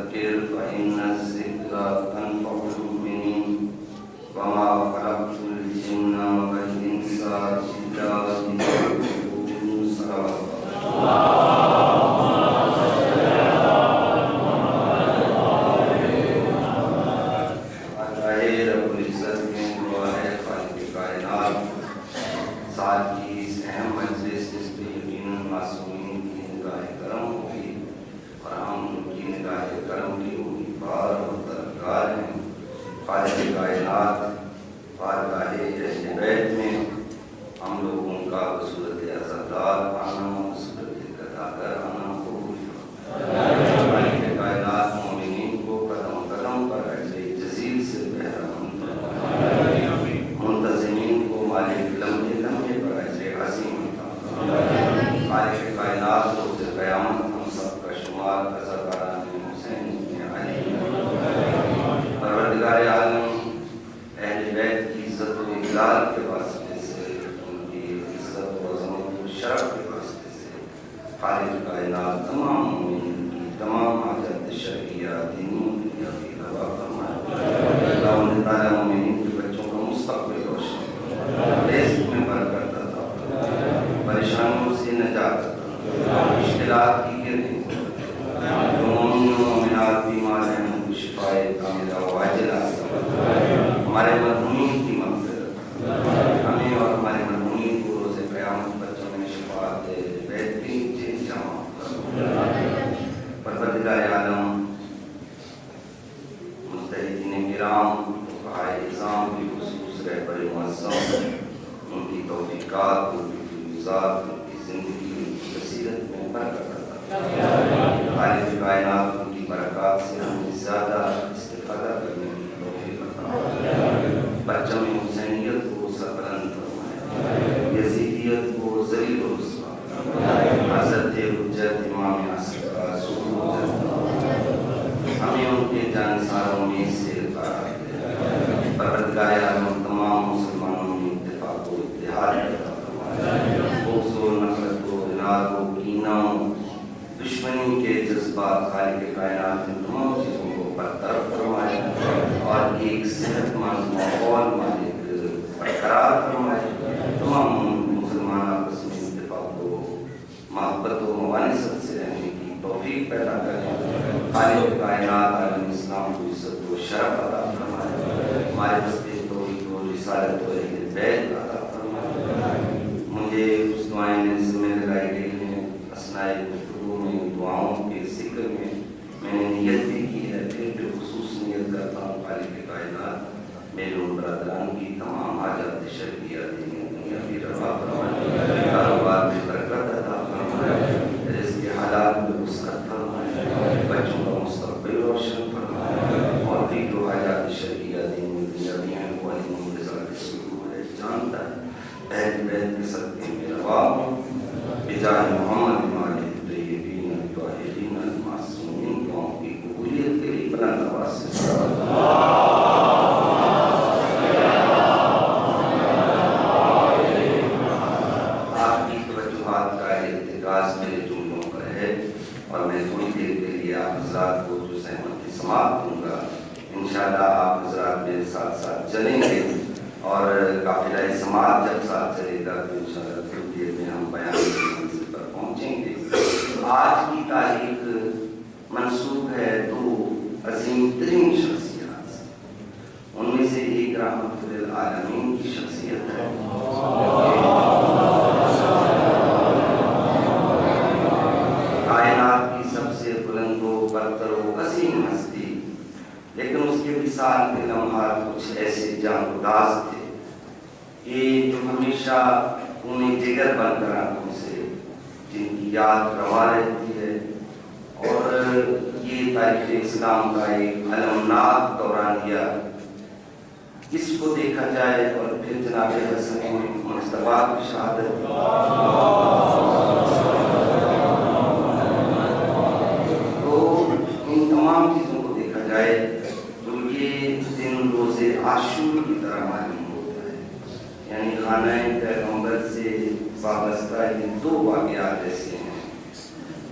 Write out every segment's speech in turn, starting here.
فذكر فإن الذكرى تنفع المؤمنين وما خلقت الجن والإنس إلا ليعبدون.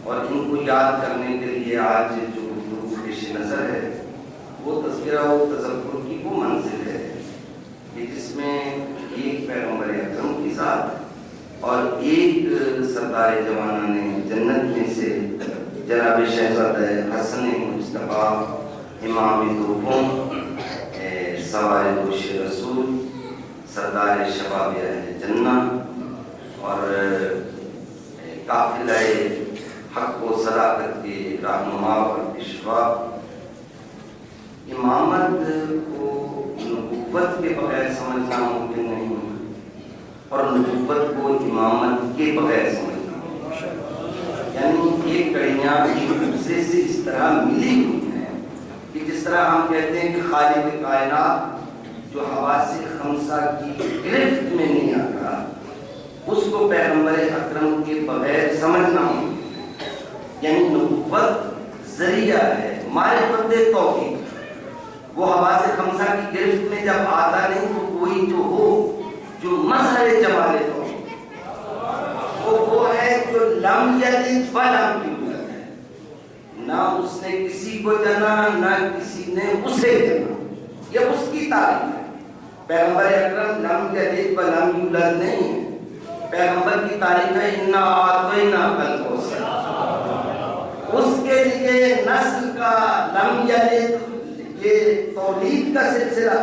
اور ان کو یاد کرنے کے لیے آج جو نظر ہے وہ تذکرہ و تذکر کی وہ منزل ہے کہ جس میں ایک پیغمبر اکرم کی ذات اور ایک سردار جوانان جنت میں سے جناب شہزادہ حسن مصطفیٰ امام دوم سوار دوش رسول سردار شباب اہل جنہ اور قافلہ حق و صداقت کے رہنما اور پیشوا، امامت کو نبوت کے بغیر سمجھنا ممکن نہیں اور نبوت کو امامت کے بغیر سمجھنا ممکن، یعنی یہ کڑیاں ایک دوسرے سے اس طرح ملی ہوئی ہیں کہ جس طرح ہم کہتے ہیں کہ خالق کائنات جو حواس خمسہ کی گرفت میں نہیں آتا اس کو پیغمبر اکرم کے بغیر سمجھنا ممکن، یعنی نبوت ذریعہ ہے معرفت توحید، وہ حواس خمسہ کی گرفت میں جب آتا نہیں تو کوئی جو ہو جو مظہر جمال توحید وہ ہے جو لم یلد ولم یولد ہے، نہ اس نے کسی کو جنا نہ کسی نے اسے جنا، یہ اس کی تعریف ہے۔ پیغمبر اکرم لم یلد ولم یولد نہیں ہے، پیغمبر کی تعریف ہے انا اعطیناک الکوثر، اس کے لیے نسل کا لم یلد یہ تولید کا سلسلہ،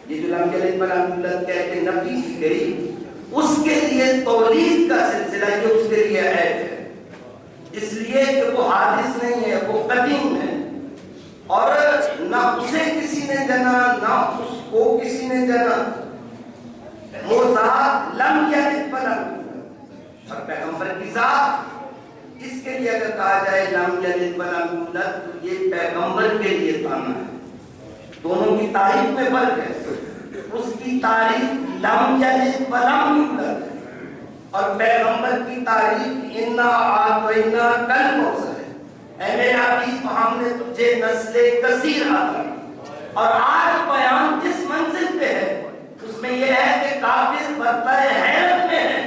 یہ جو لم یلد ولم یولد کہہ کے نفی کی گئی اس کے لیے تولید کا سلسلہ یہ اس کے لیے عیب ہے، اس لیے کہ وہ حادث نہیں ہے، وہ قدیم ہے اور نہ اسے کسی نے جنا نہ اس کو کسی نے جنا، وہ ذات لم یلد ولم یولد، اور پیغمبر کی ذات اس کے لیے اگر کہا جائے لم یلد ولم یولد تو یہ پیغمبر کے لیے تانا ہے، دونوں کی تعریف میں فرق ہے، اس کی تعریف لم یلد ولم یولد اور پیغمبر کی تعریف انا اعطیناک الکوثر ہے، اے میرے حبیب ہم نے تجھے نسل کثیر عطا کی، اور آج بیان جس منزل پہ ہے اس میں یہ ہے کہ کافر برتائے حیرت میں ہے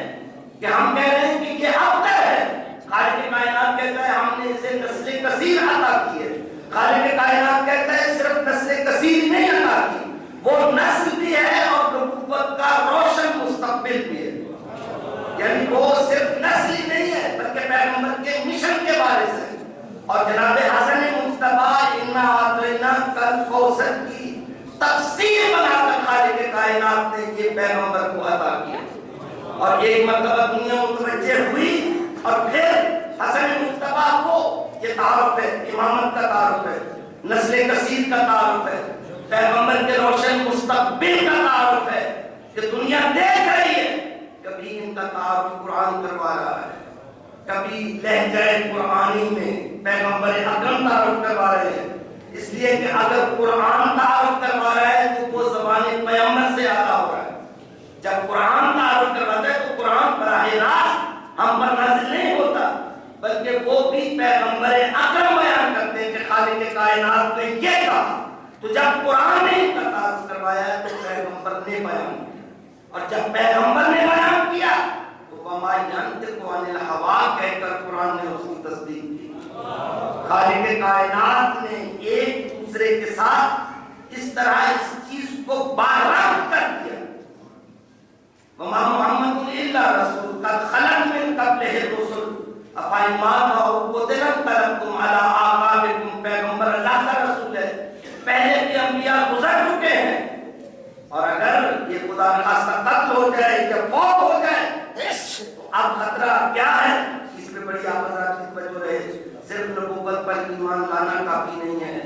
کہ ہم کہہ رہے ہیں کہ یہ افضل ہے، خالق کائنات کہتا ہے ہم نے اسے نسل کثیر عطا کی ہے، خالق کائنات کہتا ہے صرف نسل کثیر نہیں عطا کی، وہ نسل بھی ہے اور نبوت کا روشن مستقبل بھی ہے، یعنی وہ صرف نسل ہی نہیں ہے بلکہ پیغمبر کے مشن کے بارے سے، اور جناب حسن مصطفیٰ انا اعطیناک الکوثر کی تفسیر بنا کر خالق کائنات نے یہ پیغمبر کو عطا کیا، اور ایک مرتبہ دنیا متوجہ ہوئی اور پھر حسن مصطفیٰ کو یہ تعارف ہے، امامت کا تعارف ہے، نسل کثیر کا تعارف ہے، پیغمبر کے روشن مستقبل کا تعارف ہے کہ دنیا دیکھ رہی ہے، کبھی ان کا تعارف قرآن کروا رہا ہے، کبھی لہجہ قرآنی میں پیغمبر اکرم تعارف کروا رہے ہیں، اس لیے کہ اگر قرآن تعارف کروا رہا ہے تو وہ زبان پیغمبر سے آتا ہو رہا ہے، جب قرآن تعارف کرواتا ہے تو قرآن براہ راست ہم پر نازل نہیں ہوتا بلکہ وہ بھی پیغمبر اکرم بیان کرتے ہیں کہ خالق کائنات نے یہ کہا، تو جب قرآن نے ان کا تعارف کروایا تو پیغمبر نے بیان کیا، اور جب پیغمبر نے بیان کیا تو وما ینطق عن الہویٰ کہہ کر قرآن نے اس کی تصدیق کی، خالق کائنات نے ایک دوسرے کے ساتھ اس طرح اس چیز کو بارآمد کر دیا، وما محمد الا رسول قد خلت من قبلہ الرسل افإن مات أو قتل انقلبتم على أعقابكم، پیغمبر اللہ کا رسول ہے، پہلے کے انبیاء گزر چکے ہیں، اور اگر یہ خدا نخواستہ قتل ہو جائے یا فوت ہو جائے تو اب خطرہ کیا ہے، اس پہ بڑی آپ حضرات کی توجہ رہے، صرف نبوت پر ایمان لانا کافی نہیں ہے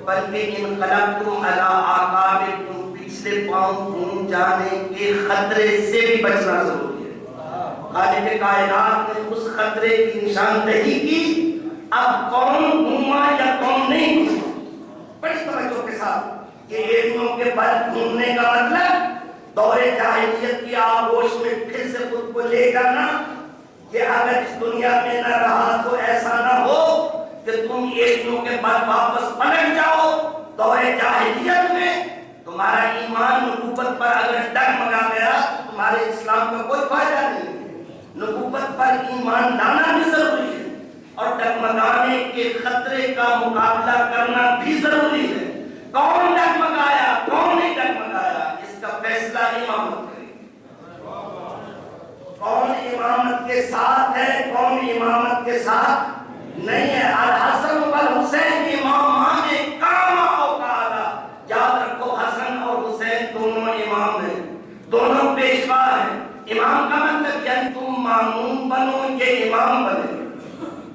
بلکہ انقلبتم علی اعقابکم، پچھلے پاؤں گھوم جانے کے خطرے سے بھی بچنا ضروری ہے، خالق کائنات نے اس خطرے کی نشاندہی کی، اب کون گھوما یا کون نہیں گھوما، بڑی توجہ کے ساتھ، یہ ایڑیوں کے بل گھومنے کا مطلب دور جاہلیت کی آغوش میں پھر سے خود کو لے کرنا، کہ اگر اس دنیا میں نہ رہا تو ایسا نہ ہو کہ تم ایڑیوں کے بل واپس پلٹ جاؤ دور جاہلیت میں، تمہارا ایمان نبوت پر اگر ڈگمگا گیا تو تمہارے اسلام کا کوئی فائدہ نہیں ہے، نبوت پر ایمان لانا بھی ضروری ہے، اور ڈگمگانے کے خطرے کا مقابلہ کرنا بھی ضروری ہے۔ کون ڈگمگایا کون نہیں ڈگمگایا اس کا فیصلہ امامت کرے گی۔ کون امامت کے ساتھ ہے کون امامت کے ساتھ نہیں ہے۔ الحسن والحسین امامان کاما او کالا، یاد رکھو حسن اور حسین دونوں امام ہیں، دونوں پیشوا ہیں۔ امام کا مطلب یعنی تم مامون بنو یہ امام بنے۔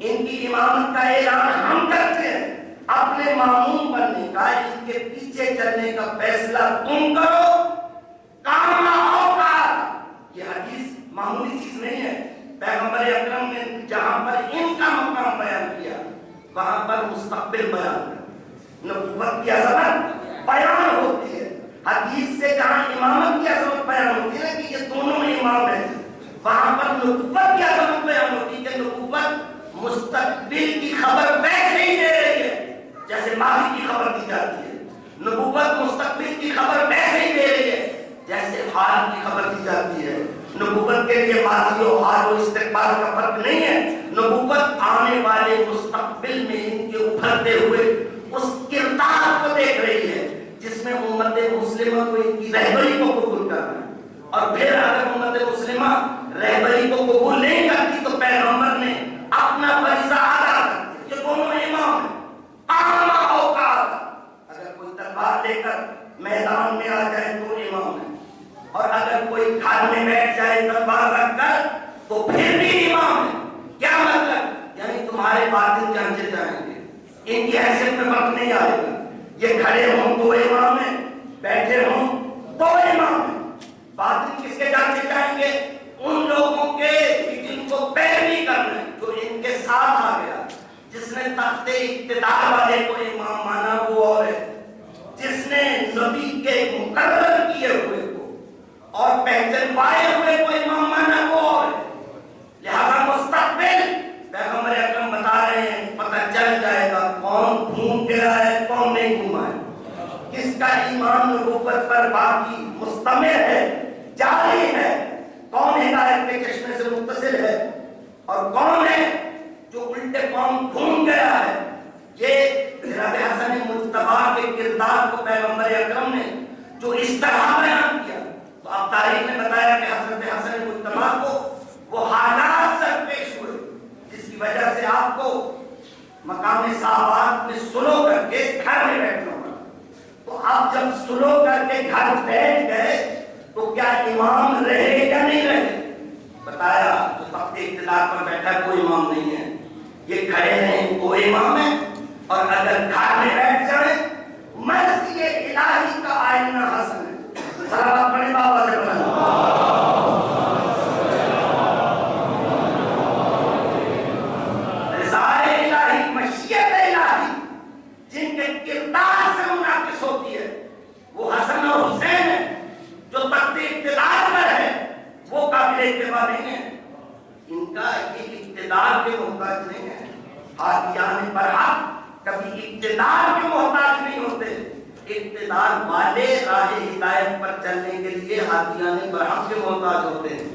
ان کی امامت کا اعلان ہم کرتے ہیں، اپنے مامون بننے کا ان کے پیچھے چلنے کا فیصلہ تم کرو۔ کاما او کالا، یہ حدیث معمولی چیز نہیں ہے۔ پیغمبر اکرم نے جہاں پر ان کا مقام بیان کیا وہاں پر مستقبل بیان ہے، نبوت کی عظمت بیان ہوتی ہے۔ حدیث سے جہاں امامت کی عظمت بیان ہوتی ہے کہ یہ دونوں امام ہیں، وہاں پر نبوت کی عظمت بیان ہوتی ہے کہ نبوت مستقبل کی خبر ویسے ہی دے رہی ہے جیسے ماضی کی خبر دی جاتی ہے۔ نبوت مستقبل کی خبر ویسے ہی دے رہی ہے جیسے حال کی خبر دی جاتی ہے۔ نبوت کے لیے ماضی و حال و استقبال کا فرق نہیں ہے۔ نبوت آنے والے مستقبل میں ان کے ابھرتے ہوئے اس کردار کو دیکھ رہی ہے جس میں امت مسلمہ کو ان کی رہبری کو قبول کرنا ہے۔ اور پھر اگر امت مسلمہ رہبری کو قبول نہیں کرتی تو پیغمبر نے اپنا فریضہ ادا کر دیا۔ یہ دونوں امام ہیں، کاما او کالا۔ اگر کوئی تلوار لے کر میدان میں آ جائے تو امام ہے، اور اگر کوئی گھر میں بیٹھ جائے تلوار رکھ کر تو پھر بھی امام ہے۔ کیا مطلب؟ یعنی تمہارے باطن جانچے جائیں گے، ان کی حیثیت میں فرق نہیں آئے گا۔ یہ کھڑے ہوں تو امام ہیں، بیٹھے ہوں تو امام ہیں۔ باطن کس کے جانچے جائیں گے؟ ان لوگوں کے جن کو پیروی کرنا ہے، جو ان کے ساتھ آ گیا۔ جس نے تخت اقتدار والے کو امام مانا وہ اور ہے، جس نے نبی کے مقرر کیے ہوئے اور پہچنوائے ہوئے کو امام مانا وہ اور ہے۔ لہذا مستقبل پیغمبر اکرم بتا رہے ہیں، پتہ چل جائے گا کون گھوم گیا ہے کون نہیں گھوما ہے، کس کا ایمان نبوت پر باقی مستمر ہے، جاری ہے، کون ہدایت کے چشمے سے متصل ہے اور کون ہے جو الٹے پاؤں گھوم گیا ہے۔ یہ جناب حسن مجتبیٰ کے کردار کو پیغمبر اکرم نے جو اس طرح بیان کیا، تو اب تاریخ نے بتایا کہ حضرت حسن مجتبیٰ کو وہ حالات سر پیش ہوئے جس کی وجہ سے آپ کو مقام صحابات میں سلو کر کے گھر میں بیٹھنا پڑا۔ تو آپ جب سلو کر کے گھر بیٹھ گئے تو کیا امام رہے یا نہیں رہے؟ بتایا جو تخت اقتدار پر بیٹھا کوئی امام نہیں ہے، یہ کھڑے ہیں وہ امام ہے، اور اگر گھر میں بیٹھ جائے مرضی الہی کا آئینہ حسن ہے۔ صلوات پڑھیں بابا سے پڑھیں۔ رضائے الہی، مشیت الہی جن کے کردار سے منعکس ہوتی ہے وہ حسن اور حسین ہے۔ جو تخت اقتدار پر ہے وہ قابل اتباع نہیں ہے، ان کا یہ اقتدار کے محتاج نہیں ہے۔ ہادیان برحق کبھی اقتدار کے محتاج نہیں ہوتے، اقتدار والے راہ ہدایت پر چلنے کے لیے ہادیان برحق کے محتاج ہوتے ہیں۔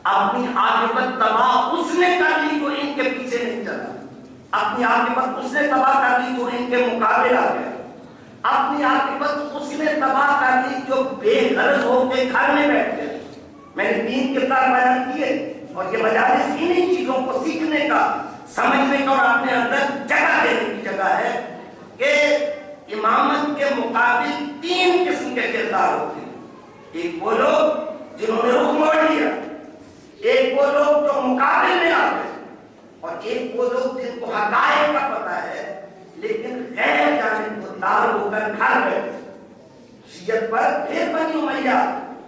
اپنی عاقبت تباہ اس نے کر لی جو ان کے پیچھے نہیں چلا، اپنی عاقبت اس نے تباہ کر لی جو ان کے مقابل آ گیا، اپنی عاقبت اس نے تباہ کر لی جو بے غرض ہو کے گھر میں بیٹھ گئے۔ میں نے 3 کردار بیان کیے، اور یہ مجالس انہی چیزوں کو سیکھنے کا، سمجھنے کا اور اپنے اندر جگہ دینے کی جگہ ہے کہ امامت کے مقابل 3 قسم کے کردار ہوتے ہیں۔ ایک وہ لوگ جنہوں نے رخ موڑ لیا، ایک وہ لوگ جو مقابل میں آ گئے، اور ایک وہ لوگ جن کو حقائق کا پتہ ہے لیکن غیر جانبدار ہو کر گھر بیٹھے۔ شیعت پر پھر بنی امیہ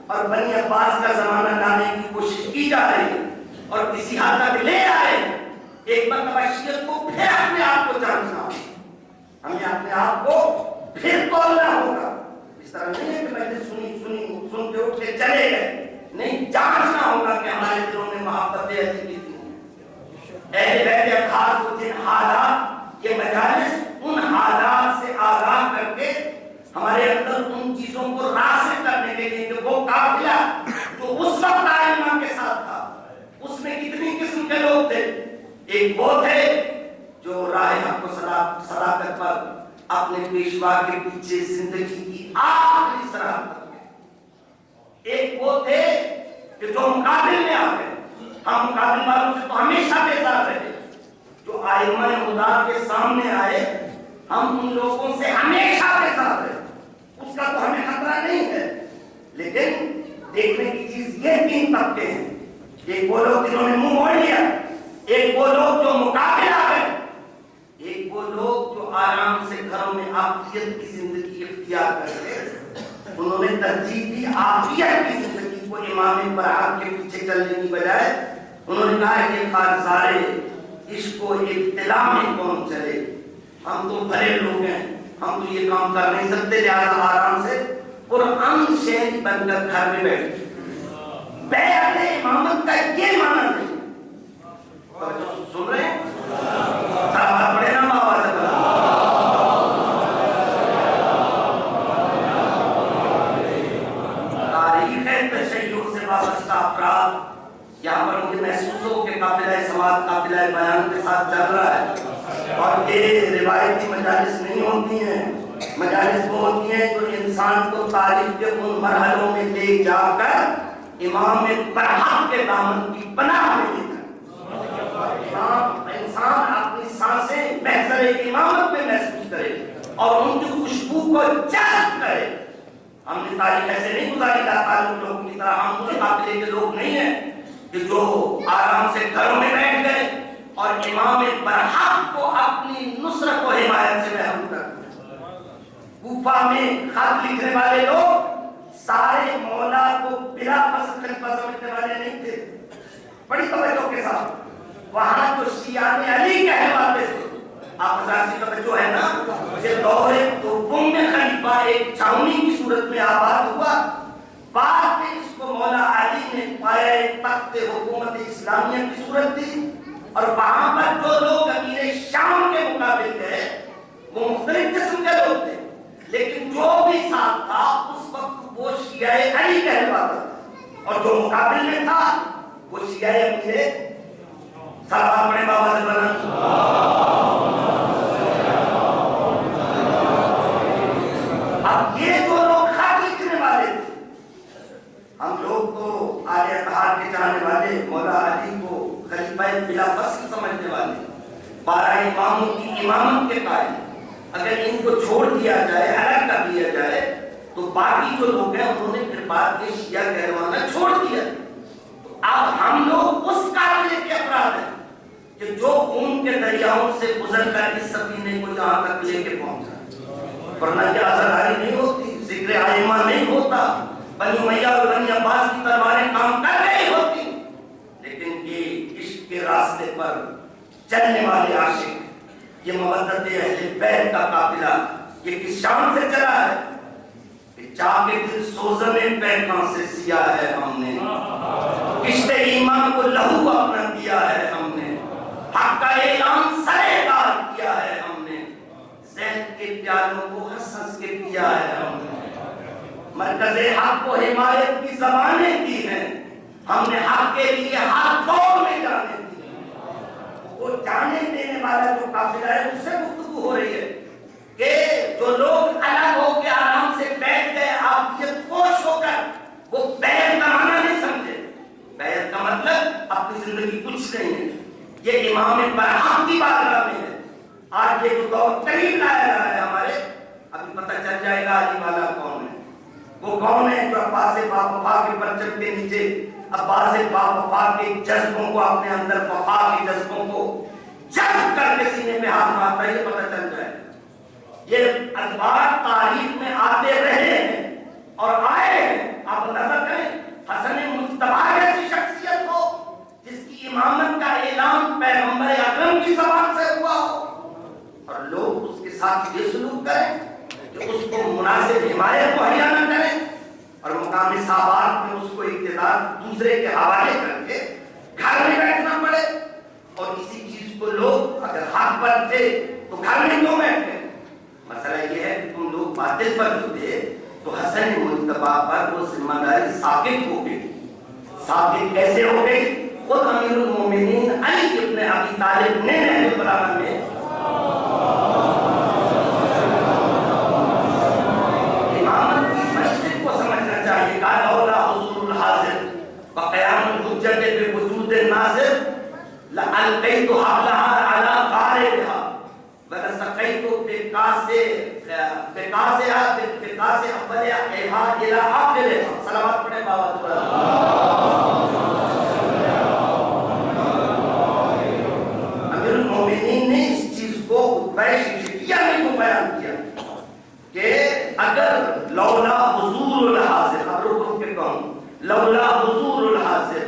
اور بنی عباس کا زمانہ لانے کی کوشش کی جا رہی ہے، اور کسی حد تک لے آئے ہیں۔ ایک مرتبہ شیعت کو پھر اپنے آپ کو جانچنا ہوگا، ہمیں اپنے آپ کو پھر تولنا ہوگا۔ اس طرح نہیں ہے کہ میں نے سن کے اٹھ کے چلے گئے، نہیں، جانچنا ہوگا کہ ہمارے دلوں میں محبت علی کی تھی۔ اہل بیت اطہار کو جن حالات، یہ مجالس ان حالات سے آگاہ کر کے ہمارے اندر ان چیزوں کو راسخ کرنے کے لیے کہ وہ قافلہ جو اس وقت آئمہ کے ساتھ تھا اس میں کتنی قسم کے لوگ تھے۔ ایک وہ تھے جو راہ حق و صداقت پر اپنے پیشوا کے پیچھے زندگی کی آخری سرحد تک گئے. ایک وہ تھے کہ جو مقابل میں آ گئے. ہم مقابل والوں سے تو ہمیشہ بیزار رہے. جو ائمہ خدا کے سامنے آئے ہم ان لوگوں سے ہمیشہ بیزار رہے. اس کا تو ہمیں خطرہ نہیں ہے. لیکن دیکھنے کی چیز یہ تین طبقے ہیں. ایک وہ لوگ جنہوں نے منہ موڑ لیا, ایک وہ لوگ جو مقابل آ گئے, ایک وہ لوگ جو آرام سے گھروں میں عافیت کی زندگی اختیار کرتے. انہوں نے ترجیح دی عافیت کی زندگی کو امام برحق کے پیچھے چلنے کی بجائے. انہوں نے کہا کہ خارزارے عشق و ابتلا میں کون چلے, ہم تو بھلے لوگ ہیں, ہم تو یہ کام کر نہیں سکتے, لہذا آرام سے قرآن شہری بن کر گھر میں بیٹھے. بیعت امامت کا یہ معنی نہیں. سن رہے ہیں صحابہ پڑھے نا بابا سے تاریخ تشیع سے وابستہ افراد یہاں پر مجھے محسوس ہو کہ قافلہ سماعت قافلہ بیان کے ساتھ چل رہا ہے. اور یہ روایتی مجالس نہیں ہوتی ہیں. مجالس وہ ہوتی ہیں جو انسان کو تاریخ کے ان مرحلوں میں لے جا کر امام برحق کے دامن کی پناہ میں لے کر انسان اپنی سانسیں محضر امامت میں محسوس کرے اور ان کی خوشبو کو جذب کرے. ہم نے تاریخ ایسے نہیں گزاری تعلق لوگوں کی طرح. ہم اس قافلے کے لوگ نہیں ہیں کہ جو آرام سے گھروں میں بیٹھ گئے اور امام برحق کو اپنی نصرت و حمایت سے محروم کر دیا. کوفہ میں خط لکھنے والے لوگ سارے مولا کو بلا فصل خلیفہ سمجھنے والے نہیں تھے. بڑی توجہ کے ساتھ وہاں جو شیعان علی کہلواتے تھے, آپ حضرات کی توجہ ہے نا, یہ دور دوم میں خلیفہ ایک چھاونی کی صورت میں آباد ہوا. بعد میں اس کو مولا علی نے پایا تخت حکومت اسلامیہ کی صورت دی. اور وہاں پر جو لوگ امیر شام کے مقابل تھے وہ مختلف قسم کے لوگ تھے, لیکن جو بھی ساتھ تھا اس وقت وہ شیعہ علی کہلواتا تھا, اور جو مقابل میں تھا وہ شیعہ امیر صاحب اپنے بابا سے بنا. اب یہ جو لوگ خط لکھنے والے تھے, ہم لوگ تو آل اطہار کے چاہنے والے, مولا علی کو خلیفہ بلا فصل سمجھنے والے, 12 اماموں کی امامت کے قائل. اگر ان کو چھوڑ دیا جائے, الگ کر دیا جائے, تو باقی جو لوگ ہیں انہوں نے پھر بعد میں شیعہ کہلوانا چھوڑ دیا. تو اب ہم لوگ اس قافلے کے افراد ہیں کہ جو خون کے دریاؤں سے گزر کر اس سفینے کو یہاں تک لے کے پہنچا. ورنہ یہ آزاداری نہیں ہوتی, ذکر ائمہ نہیں ہوتا, بنی امیہ اور بنی عباس کی تلواریں کام کر رہی ہوتی. لیکن یہ عشق کے راستے پر چلنے والے عاشق, یہ مودت اہل بیت کا قافلہ, یہ کس شان سے چلا ہے کہ چاہ کے دل سوزن پیکاں سے سیا ہے ہم نے, کشت ایمان کو لہو اپنا دیا ہے ہم نے, حق کا اعلان سرے دار کیا ہے ہم نے, زہد کے پیالوں کو ہنس ہنس کے پیا ہے ہم نے, مرکز حق کو حمایت کی زبانیں دی ہیں ہم نے, حق کے لیے ہر دور میں جانے دی. وہ جانے دینے والا جو قافلہ ہے اس سے گفتگو ہو رہی ہے کہ جو لوگ الگ ہو کے آرام سے بیٹھ گئے عافیت پوش ہو کر, وہ بیعت کا معنی نہیں سمجھے. بیعت کا مطلب اپنی زندگی کچھ نہیں ہے. یہ امام برحق کی بارگاہ میں ہے. آج یہ جو دور قریب لایا جا رہا ہے ہمارے, ابھی پتہ چل جائے گا علی والا کون ہے. وہ کون ہے جو عباس باوفا کے پرچم کے نیچے عباس باوفا کے جذبوں کو, اپنے اندر وفا کے جذبوں کو جذب کر کے سینے پہ ہاتھ مارتا ہے. یہ پتہ چل جائے. یہ ادوار تاریخ میں آتے رہے ہیں اور آئے ہیں. آپ نظر کریں, حسن مجتبی ایسی شخصیت ہو جس کی امامت کا اعلان پیغمبر اکرم کی زبان سے ہوا ہو, اور لوگ اس کے ساتھ یہ سلوک کریں کہ اس کو مناسب حمایت مہیا نہ کریں, اور مقامی صحابات میں اس کو اقتدار دوسرے کے حوالے کر کے گھر میں بیٹھنا پڑے. اور اسی چیز کو لوگ اگر حق پر تھے تو گھر میں کیوں بیٹھے. مسئلہ یہ ہے کہ تم لوگ باطل پر تھے تو حسن مجتبی پر وہ ذمہ داری ثابت ہو گئی. ثابت کیسے ہو گئی؟ خود امیر المومنین علی ابن ابی طالب نے نہج البلاغہ میں امامت کی مسجد کو سمجھنا چاہیے کہ لولا حضور الحاضر وقیام الحجت بوجود الناظر لألقیت حبلها على قاربها ولسقیت بکاسها اولها الى آخرها. صلوات پڑھیں بابا. امیر المومنین نے اس چیز کو شکیہ میں کو بیان کیا کہ اگر لولا حضور الحاضر، اب رک کے کہوں، لولا حضور الحاضر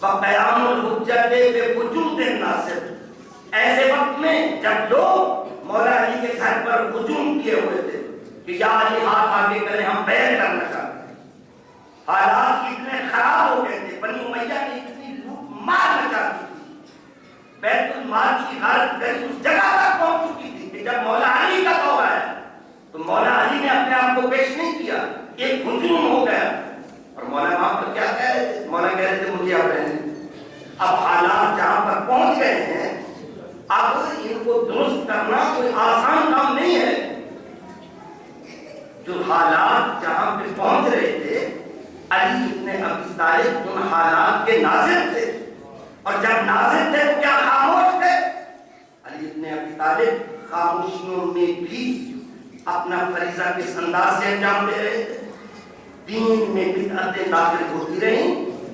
وقیام الحجت بوجود الناصر، ایسے وقت میں جب لوگ مولا علی کے گھر پر ہجوم کیے ہوئے تھے کہ یا علی ہاتھ آگے کریں ہم بیعت کرنا چاہتے ہیں، حالات اتنے خراب ہو گئے تھے، بنی امیہ نے اتنی لوٹ مار مچا دی تھی، بیت المال کی غارت کری اس جگہ تک پہنچ چکی تھی کہ جب مولا علی کا دور آیا تو مولا علی نے اپنے آپ کو پیش نہیں کیا، ایک ہجوم ہو گیا. اور مولا وہاں پر کیا کہہ رہے تھے؟ مولا کہہ رہے تھے مجھے اب رہنے. اب حالات جہاں پر پہنچ گئے ہیں، اب ان کو درست کرنا کوئی آسان کام نہیں ہے. جو حالات جہاں پہ پہنچ رہے تھے، علی ابن ابی طالب ان حالات کے ناظر تھے، اور جب ناظر تھے تو کیا خاموش تھے؟ علی ابن ابی طالب خاموشیوں میں بھی اپنا فریضہ کس انداز سے انجام دے رہے تھے. دین میں بدعتیں داخل ہوتی رہیں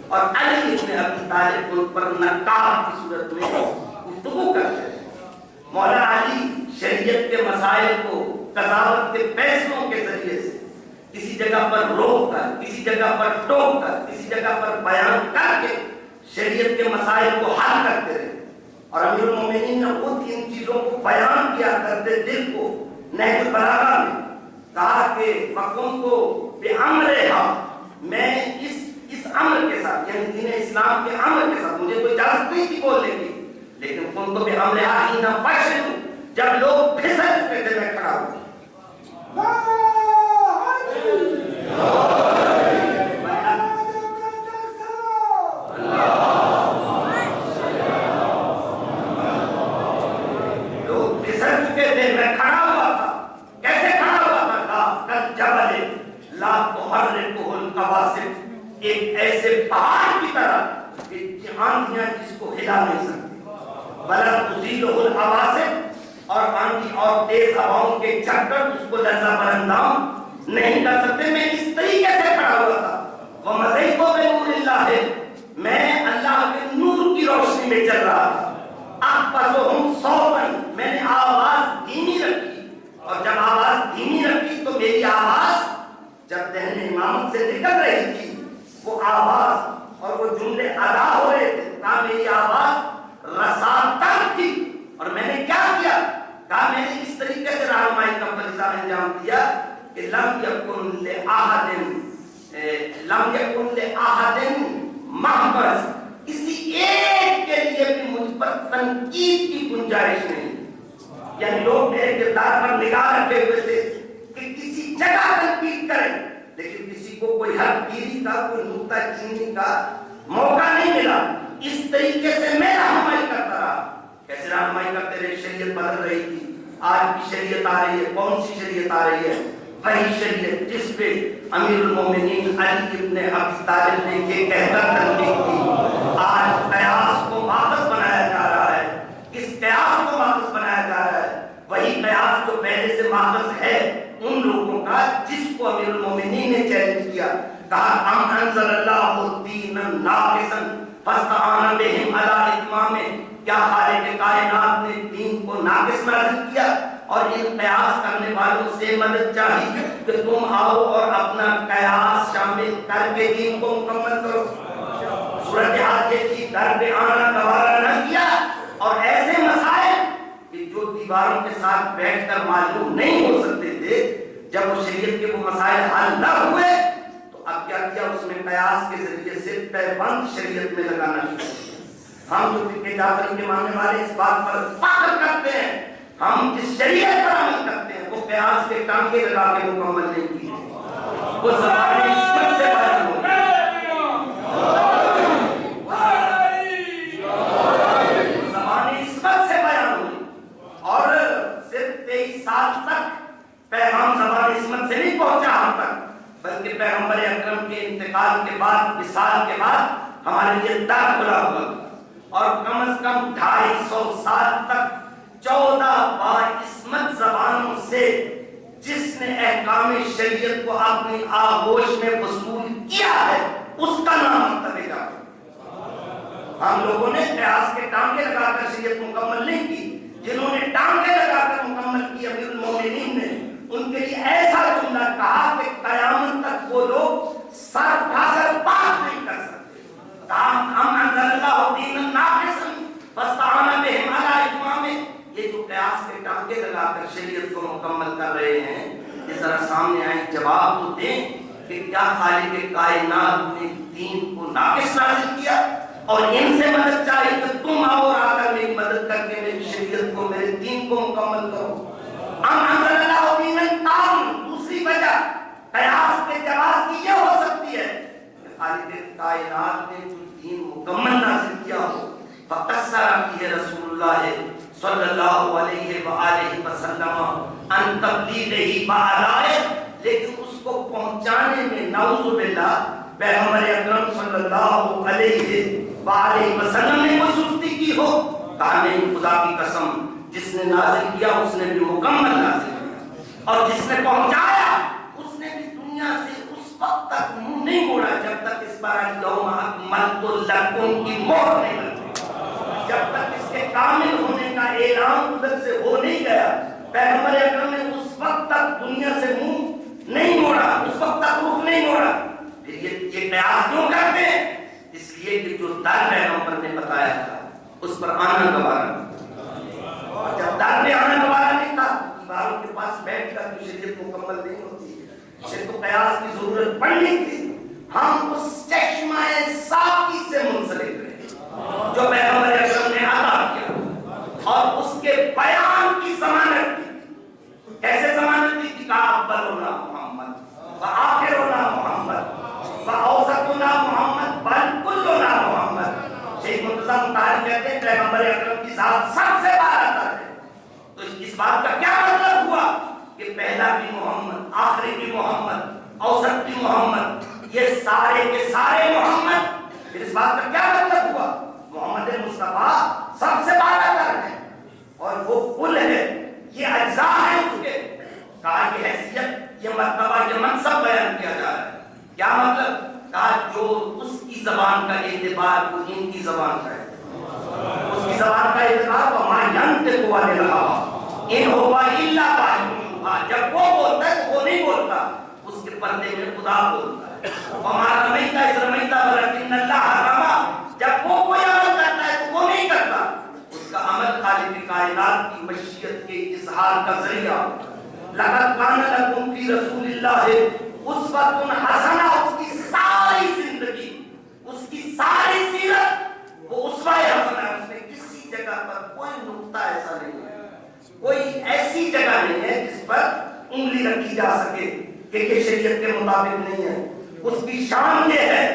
اور علی ابن ابی طالب ان پر نقاب کی صورت میں گفتگو کرتے رہے. مولا علی شریعت کے مسائل کو قضاوت کے فیصلوں کے ذریعے سے کسی جگہ پر روک کر، کسی جگہ پر ٹوک کر، کسی جگہ پر بیان کر کے شریعت کے مسائل کو حل کرتے رہے. اور امیر المومنین نے خود ان چیزوں کو بیان کیا کرتے دل کو نہج البلاغہ میں کہا کہ مقوم کو بِعَمْرِهَا، میں اس عمر کے ساتھ، یعنی دین اسلام کے عمر کے ساتھ، مجھے کوئی اجازت نہیں تھی بولنے کی، لیکن تم تو بِعَمْرِهَا حِینَ فَشِلُوا، جب لوگ پھسل چکے تھے میں کھڑا ہوں. لوگ پھسل چکے تھے میں کھڑا ہوا تھا. کیسے کھڑا ہوا تھا؟ کل جبل لا تحرکہ القواصف، ایک ایسے پہاڑ کی طرح کہ آندھیاں جس کو ہلا نہیں سکتی، بلا تزیلہ العواصف، اور آندھی اور تیز ہواؤں کے چکر اس کو لرزہ پر اندام نہیں کر سکتے. میں اس طریقے سے کھڑا ہوا تھا. وَمَضَيْتُ بِنُورِ اللَّهِ، میں اللہ کے نور کی روشنی میں چل رہا تھا. أَخْفَضُهُمْ صَوْتًا، میں نے آواز دھیمی رکھی، اور جب آواز دھیمی رکھی تو میری آواز جب دہن امامت سے نکل رہی تھی، وہ آواز اور وہ جملے ادا ہو رہے تھے، کہا میری آواز رساتر تھی. اور میں نے کیا کیا؟ کہا میں نے اس طریقے سے رہنمائی کا فریضہ انجام دیا کہ لم یکن لأحد محبس، کسی ایک کے لیے بھی مجھ پر تنقید کی گنجائش نہیں. یعنی لوگ میرے کردار پر نگاہ رکھے ہوئے تھے کہ کسی جگہ تنقید کریں، لیکن کسی کو کوئی حرف گیری کا، کوئی نقطہ چینی کا موقع نہیں ملا. اس طریقے سے میں رہنمائی کرتا رہا. کیسے رہنمائی کرتے رہے؟ شریعت بدل رہی تھی. آج کی شریعت آ رہی ہے. کون سی شریعت آ رہی ہے؟ وہی شریعت جس پہ امیر المومنین علی ابن ابی طالب نے یہ کہہ کر تنقید کی. آج قیاس کو ماخذ بنایا جا رہا ہے. اس قیاس کو ماخذ بنایا جا رہا ہے، وہی قیاس جو پہلے سے ماخذ ہے ان لوگوں کا جس کو امیر المومنین نے چیلنج کیا. کہا ام انزل اللہ الدین ناقصا فاستعان بهم علی اتمامہ، کیا خالق کائنات نے دین کو ناقص نازل کیا اور ان قیاس کرنے والوں سے مدد چاہی کہ تم آؤ اور اپنا قیاس شامل کر کے دین کو مکمل کرو. صورتحال یہ تھی، در پہ آنا گوارا نہ کیا، اور ایسے مسائل کہ جو دیواروں کے ساتھ بیٹھ کر معلوم نہیں ہو سکتے تھے، جب وہ شریعت کے وہ مسائل حل نہ ہوئے تو اب کیا کیا؟ اس میں قیاس کے ذریعے سے پیبند شریعت میں لگانا شروع کیا. ہم جو فقہ جعفری کے ماننے والے اس بات پر فخر کرتے ہیں، ہم جس شریعت پر عمل کرتے ہیں وہ قیاس کے ٹانکے لگا کے مکمل نہیں کی، وہ زبان عصمت سے بیان ہوئی. سال تک پیغام زبان عصمت سے نہیں پہنچا ہم تک، بلکہ پیغمبر اکرم کے انتقال کے بعد، وصال کے بعد ہمارے لیے در کھلا ہوا، اور کم از کم 250 سال تک 14 باعصمت زبانوں سے جس نے احکام شریعت کو اپنی آغوش میں وصول کیا ہے اس کا نام مکتب جعفر۔ ہم لوگوں نے قیاس کے ٹانکے لگا کر شریعت مکمل نہیں کی، جنہوں نے ٹانکے لگا کر مکمل کی امیر المومنین نے ان کے لیے ایسا جملہ کہا کہ قیامت تک وہ لوگ سر اٹھا کر بات نہیں کر سکتے۔ ہم انزل اللہ دین ناقصا فاستعان بهم علی اتمامہ، یہ جو قیاس کے ٹانکے لگا کر شریعت کو مکمل کر رہے ہیں، یہ ذرا سامنے آئے جواب تو دیں کہ کیا خالق کائنات نے دین کو ناقص نازل کیا اور ان سے مدد چاہیے تو تم آؤ اور آ کر میری مدد کر کے میری شریعت کو، میرے دین کو مکمل کرو۔ انزل اللہ دین تام، دوسری وجہ قیاس کے جواز کی یہ ہو سکتی ہے کہ خالق کائنات نے جو دین مکمل نازل کیا ہو، فقصر کی ہے رسول اللہ صلی اللہ علیہ وآلہ وسلم ان تبلیغہ بآلائہ، لیکن اس کو پہنچانے میں نعوذ باللہ پیغمبر اکرم صلی اللہ علیہ وآلہ وسلم نے کوئی سستی کی ہو؟ کہا نہیں، خدا کی قسم جس نے نازل کیا اس نے بھی مکمل نازل کیا، اور جس نے پہنچایا اس نے بھی دنیا سے اس وقت تک منہ نہیں موڑا جب تک اس پر الیوم اکملت لکم کی مہر نہیں لگی، جب تک اس کے کامل ہونے کا اعلان ادھر سے ہو نہیں گیا۔ پیغمبر اکرم نے اس وقت تک دنیا سے منہ نہیں موڑا، اس وقت تک رخ نہیں موڑا۔ پھر یہ قیاس کیوں کرتے ہیں؟ اس لیے کہ جو در پیغمبر نے بتایا تھا اس پر آنا گوارا، اور جب در پہ آنا گوارا نہیں تھا، دیواروں کے پاس بیٹھ کر کی شریعت مکمل نہیں ہوتی، پھر تو قیاس کی ضرورت پڑنی تھی۔ ہم اس چشمہ صافی سے منسلک رہے جو پیغمبر اکرم نے عطا کیا، اور اس کے بیان کی ضمانت کی۔ کیسے ضمانت کی؟ کہا اولنا محمد وآخرنا محمد وأوسطنا محمد بل کلنا محمد۔ شیخ مرتضیٰ مطہری کہتے ہیں پیغمبر اکرم کی ذات سب سے بالا تر ہے۔ تو اس بات کا کیا مطلب ہوا کہ پہلا بھی محمد، آخری بھی محمد، اوسط بھی محمد، یہ سارے کے سارے محمد۔ پھر اس بات کا کیا مطلب ہوا؟ محمد مصطفیٰ سب سے بالا تر ہے اور وہ کل ہے، یہ اجزاء ہیں اس کے۔ کہا یہ حیثیت، یہ مرتبہ، یہ منصب بیان کیا جا رہا ہے۔ کیا مطلب؟ کہا جو اس کی زبان کا اعتبار وہ ان کی زبان کا ہے، اس کی زبان کا اعتبار وما ينطق عن الهوى ان هو الا وحی یوحی، جب وہ بولتا ہے تو وہ نہیں بولتا، اس کے پردے میں خدا بولتا ہے۔ وما رمیت اذ رمیت ولکن اللہ رمی، جب وہ کوئی عمل کرتا ہے تو وہ نہیں کرتا، اس کا عمل خالق کائنات کی مشیت کے اظہار کا ذریعہ۔ لقد کان لکم فی رسول اللہ اسوۃ حسنہ، اس کی ساری زندگی، اس کی ساری سیرت وہ اسوہ حسنہ ہے۔ اس میں کسی جگہ پر کوئی نقطہ ایسا نہیں ہے، کوئی ایسی جگہ نہیں ہے جس پر انگلی رکھی جا سکے کہ یہ شریعت کے مطابق نہیں ہے۔ اس کی شان یہ ہے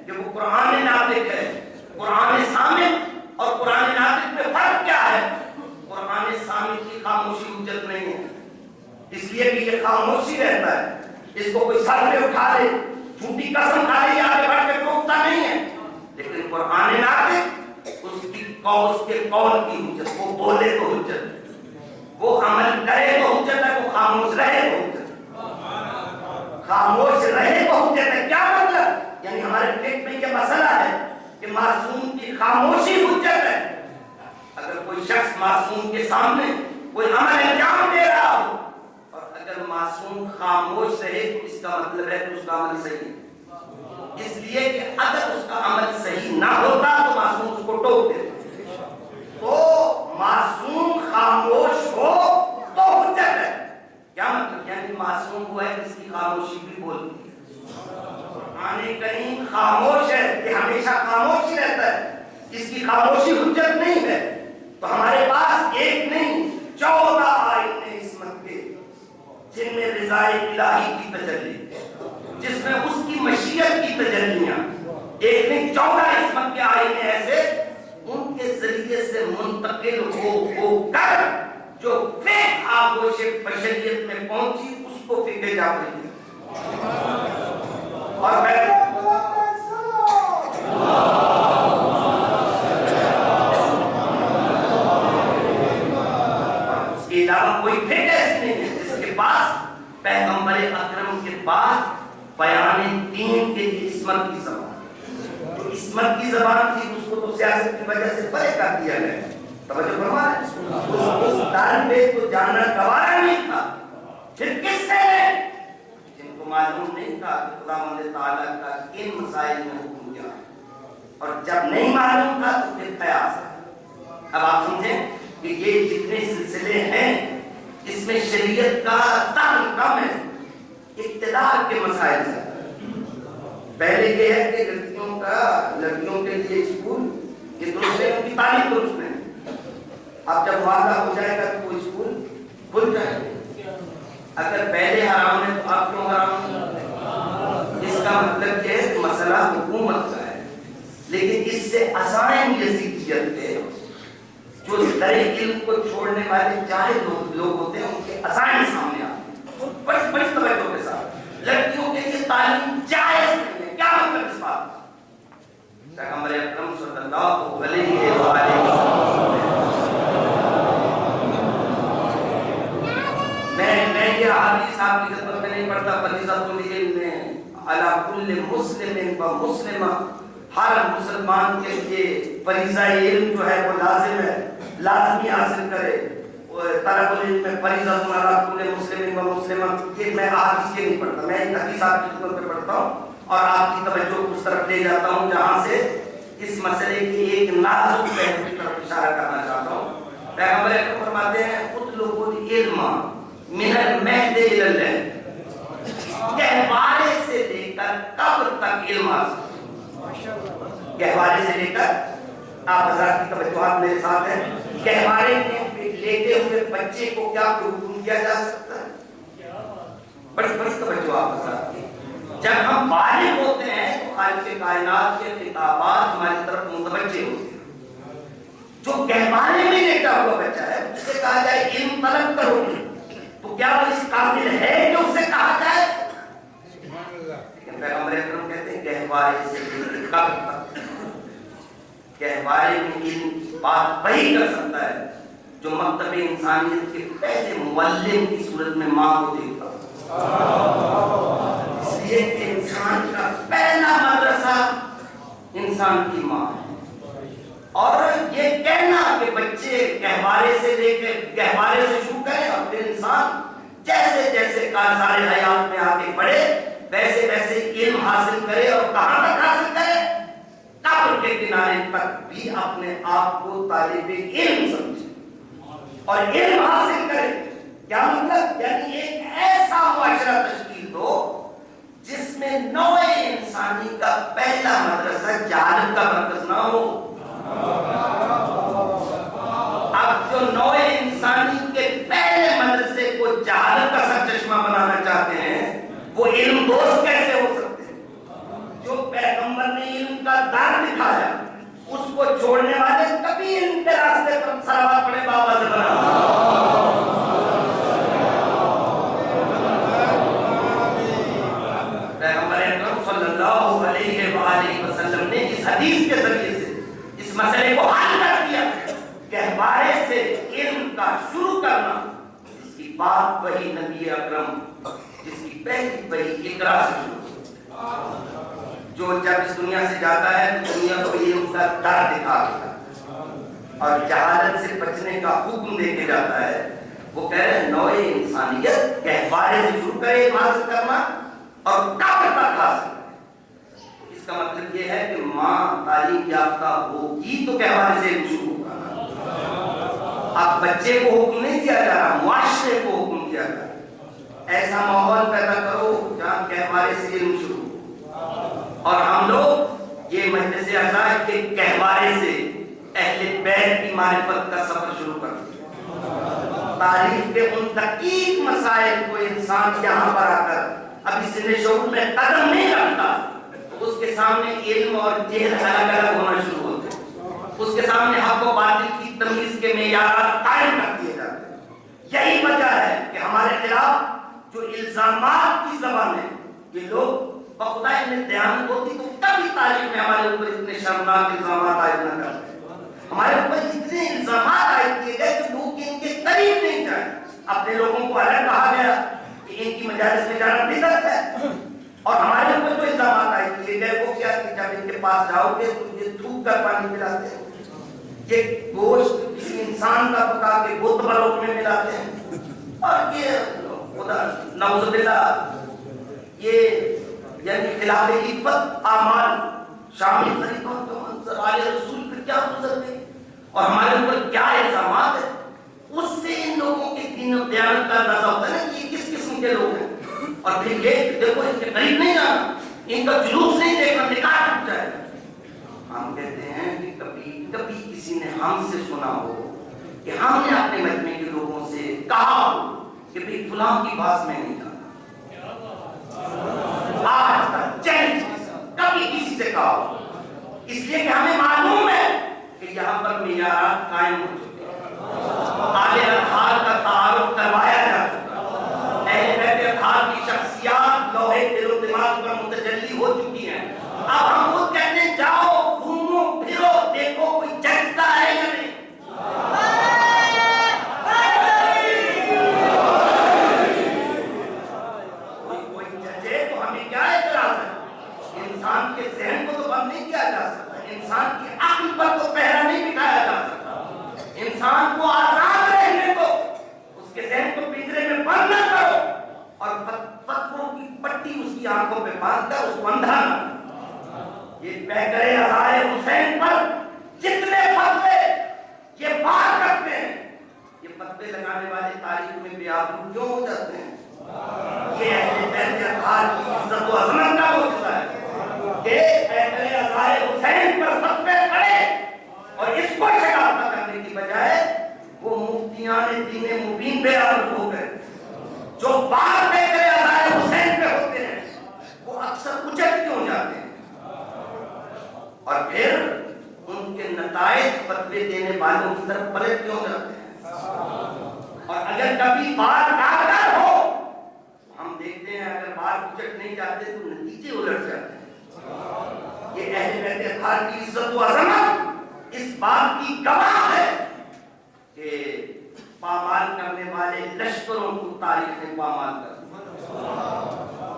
کہ وہ قرآن ناطق ہے۔ قرآن صامت اور قرآن ناطق میں فرق کیا ہے؟ قرآن صامت کی خاموشی حجت نہیں ہے، اس لیے کہ یہ خاموشی رہتا ہے، اس کو کوئی سر پہ اٹھا لے، جھوٹی قسم کھا لے، آگے بڑھ کے ٹوکتا نہیں ہے۔ لیکن قرآن ناطق اس کے قول کی حجت، وہ بولے تو حجت، وہ عمل کرے تو حجت ہے، وہ خاموش رہے تو حجت، خاموش رہے تو حجت ہے۔ کیا مطلب؟ یعنی ہمارے فقہ میں یہ مسئلہ ہے کہ معصوم کی خاموشی حجت ہے۔ اگر کوئی شخص معصوم کے سامنے کوئی عمل انجام دے رہا ہو اور اگر معصوم خاموش رہے تو اس کا مطلب ہے کہ اس کا عمل صحیح ہے، اس لیے کہ اگر اس کا عمل صحیح نہ ہوتا تو معصوم اس کو ٹوک دیتا۔ تو معصوم خاموش ہو تو حجت ہے۔ کیا مطلب؟ یعنی معصوم وہ ہے جس کی خاموشی بھی بولتی ہے۔ قرآن کریم خاموش ہے، یہ ہمیشہ خاموش ہی رہتا ہے، اس کی خاموشی حجت نہیں ہے۔ تو ہمارے پاس ایک نہیں 14 آئین عصمت کے، جن میں رضا الہی کی تجلی، جس میں اس کی مشیت کی تجلیاں، ایک نہیں 14 عصمت کے آئین ایسے، ان کے ذریعے سے منتقل ہو کر جو فقہ آغوش بشریت میں پہنچی اس کو فقہ جعفری اور میں اس کے علاوہ کوئی فقہ ایسی نہیں ہے جس کے پاس پیغمبر اکرم کے بعد بیان دین کے لیے عصمت کی زبان، جو عصمت کی زبان تھی اس کو تو سیاست کی وجہ سے پرے کر دیا گیا، توجہ فرما رہے ہیں، اس دار پہ تو جانا گوارا نہیں تھا، پھر کس سے جن کو معلوم نہیں تھا کہ خداوند تعالیٰ کا کن مسائل میں حکم کیا ہے، اور جب نہیں معلوم تھا تو پھر قیاس ہے۔ اب آپ سمجھیں کہ یہ جتنے سلسلے ہیں اس میں شریعت کا دخل کم ہے، اقتدار کے مسائل سے۔ پہلے یہ ہے کہ لڑکیوں کے لیے اسکول یہ درست ہے، ان کی تعلیم درست ہے، اب جب وعدہ ہو جائے گا تو وہ اسکول کھل جائے گا، اگر پہلے حرام ہے تو اب کیوں حرام ہے؟ اس کا مطلب یہ ہے کہ مسئلہ حکومت کا ہے، لیکن اس سے آسان یزیدیت ہے، جو در علم کو چھوڑنے والے جاہل لوگ ہوتے ہیں ان کے آسان سامنے آتے ہیں بڑی بڑی توجہ کے ساتھ۔ لڑکیوں کے لیے تعلیم جائز نہیں ہے، کیا مطلب اس بات؟ پیغمبر اکرم صلی اللہ علیہ وآلہ وسلم میں یہ حدیث آپ کی خدمت میں نہیں پڑھتا، فریضۃ العلم علی کل مسلم و مسلمہ، ہر مسلمان کے لیے فریضہ علم جو ہے وہ لازم ہے، لازمی حاصل کرے۔ طلب العلم میں فریضۃ علی کل مسلم و مسلمہ، یہ میں حدیث یہ نہیں پڑھتا، میں حدیث آپ کی خدمت میں پڑھتا ہوں اور آپ کی توجہ اس طرف لے جاتا ہوں جہاں سے اس مسئلے کی ایک نازک پہلو کی طرف اشارہ کرنا چاہتا ہوں۔ پیغمبر اکرم فرماتے ہیں اطلبوا العلم من المہد الی اللحد، گہوارے سے لے کر قبر تک علم حاصل، گہوارے سے لے کر، آپ حضرات کی توجہات میرے ساتھ ہیں، گہوارے میں لیتے ہوئے بچے کو کیا حکم کیا جا سکتا ہے؟ بڑی بڑی توجہ آپ حضرات کی، جب ہم بالغ ہوتے ہیں تو خالق کائنات کے خطابات ہماری طرف متوجہ ہوتے ہیں۔ جو گہوارے میں لیٹا ہوا بچہ ہے اس سے کہا جائے علم طلب کرو تو کیا وہ اس قابل ہے کہ اس سے کہا جائے؟ لیکن پیغمبر اکرم کہتے ہیں گہوارے سے لے کر قبر تک، گہوارے میں علم کی بات وہی کر سکتا ہے جو مکتب انسانیت کے پہلے معلم کی صورت میں ماں کو دیکھتا، اس لیے کہ انسان کا پہلا مدرسہ انسان کی ماں ہے، اور یہ کہنا کہ بچے گہوارے سے لے کے گہوارے سے شروع کریں اور پھر انسان جیسے جیسے کارسار حیات میں آگے بڑھے ویسے ویسے علم حاصل کرے، اور کہاں تک حاصل کرے؟ قبر کے کنارے تک بھی اپنے آپ کو طالب علم سمجھے اور علم حاصل کرے۔ کیا مطلب؟ یعنی ایک ایسا معاشرہ تشکیل دو جس میں نوع انسانی کا پہلا مدرسہ جہالت کا مرکز نہ ہو۔ اب جو نوع انسانی کے پہلے مدرسے کو جہالت کا سرچشمہ بنانا چاہتے ہیں وہ علم دوست کیسے ہو سکتے ہیں؟ جو پیغمبر نے علم کا دار دکھایا اس کو چھوڑنے والے کبھی علم کے راستے پر صلوات پڑھے بابا سے بنا۔ پیغمبر اکرم صلی اللہ علیہ وآلہ وسلم نے اس حدیث کے ذریعے سے اس مسئلے کو حل کر دیا، گہوارے سے علم کا شروع کرنا، اس کی بات وہی نبی اکرم جس کی پہلی وحی اقرا سے شروع، جو جب اس دنیا سے جاتا ہے تو دنیا کو علم کا در دکھا دیتا اور جہالت سے بچنے کا حکم دے کے جاتا ہے۔ وہ کہہ رہے ہیں نوع انسانیت گہوارے سے شروع کرے حاصل کرنا اور قبر تک حاصل کرے۔ اس کا مطلب یہ ہے کہ ماں تعلیم یافتہ ہوگی تو گہوارے سے علم شروع ہوگا۔ اب بچے کو حکم نہیں دیا جا رہا، معاشرے کو حکم دیا جا رہا، ایسا ماحول پیدا کرو جہاں گہوارے سے علم شروع ہو۔ اور ہم لوگ یہ مجلس عزائز کے گہوارے سے اہل بیت کی معرفت کا سفر شروع کر دیا، تاریخ کے ان دقیق مسائل کو انسان یہاں پر آ کر ابھی سن شعور میں قدم نہیں رکھتا تو اس کے سامنے علم اور جہل الگ الگ ہونا شروع ہوتے ہیں، اس کے سامنے حق و باطل کی تمیز کے معیارات قائم کر دیے جاتے ہیں۔ یہی وجہ ہے کہ ہمارے خلاف جو الزامات کی زبان ہے، یہ لوگ بخدا انہیں دیانت ہوتی تو کبھی تاریخ میں ہمارے اوپر اتنے شرمناک الزامات عائد نہ کرتے، ہمارے اوپر اتنے الزامات عائد کیے گئے کہ لوگ ان کے قریب نہیں جائیں۔ اپنے لوگوں کو الگ کہا گیا کہ ان کی مجالس میں جانا بدعت ہے، اور ہمارے اوپر جو الزامات عائد کیے گئے وہ کیا کہ جب ان کے پاس جاؤ گے تو یہ تھوک کر پانی پلاتے ہیں، یہ گوشت کسی انسان کا پکا کے بت بروٹ میں ملاتے ہیں، اور یہ خدا نعوذ باللہ یہ یعنی خلاف عفت اعمال شامل طریقوں کا منظر آل رسول پہ کیا گزر گئی اور ہمارے اوپر کیا الزامات ہیں، اس سے ان لوگوں کے دین و دیانت کا اندازہ ہوتا ہے نا کہ یہ کس قسم کے لوگ ہیں۔ اور پھر یہ دیکھو ان کے قریب نہیں جانا، ان کا جلوس نہیں دیکھنا، نکاح ٹوٹ جائے گا۔ ہم کہتے ہیں کہ کبھی کسی نے ہم سے سنا ہو کہ ہم نے اپنے مجمع کے لوگوں سے کہا ہو کہ بھئی فلاں کی باز میں نہیں جانا، آج تک چیلنج کبھی کسی سے کہا ہو، اس لیے کہ ہمیں معلوم ہے کہ یہاں پر معیارات قائم ہو چکے ہیں، اعلی اطہار کا تعارف کروایا جا چکا ہے، اہل بیت اطہار کی شخصیات لوہے دل و دماغ پر متجلی ہو چکی ہیں۔ اب ہم خود کہتے ہیں جاؤ گھومو پھرو دیکھو کوئی جگتا ہے یا نہیں، کوئی ججے تو ہمیں کیا اعتراض ہے؟ انسان کے ذہن کو تو بند نہیں کیا جا سکتا، انسان کی عقل پر تو پہرا نہیں بٹھایا جا سکتا، انسان کو آزاد رہنے دو، اس کے ذہن کو پنجرے میں بند نہ کرو اور فتووں کی پٹی اس کی آنکھوں پہ باندھ کر اس کو اندھا نہ کرو۔ یہ پیکرے عزائے حسین پر جتنے فتوے یہ بات کرتے ہیں، یہ فتوے لگانے والے تاریخ میں بے آبرو کیوں ہو جاتے ہیں؟ یہ اہل بیت اطہار کی عزت و عظمت کا معجزہ ہے کہ پیکرے عزائے حسین پر فتوے پڑے اور اس کو شکایت کرنے کی بجائے وہ مفتیان دین مبین بے آبرو ہو گئے۔ جو بات پیکرے عزائے حسین پہ ہوتے ہیں وہ اکثر اچت کیوں جاتے ہیں، اور پھر ان کے نتائج فتوے دینے والوں کی طرف پلٹ کیوں جاتے ہیں، اور اگر کبھی بات کارگر ہو ہم دیکھتے ہیں اگر بات اچٹ نہیں جاتے تو نتیجے الٹ جاتے ہیں۔ یہ اہل بیت اطہار کی عزت و عظمت اس بات کی گواہ ہے کہ پامال کرنے والے لشکروں کو تاریخ نے پامال کر دیا۔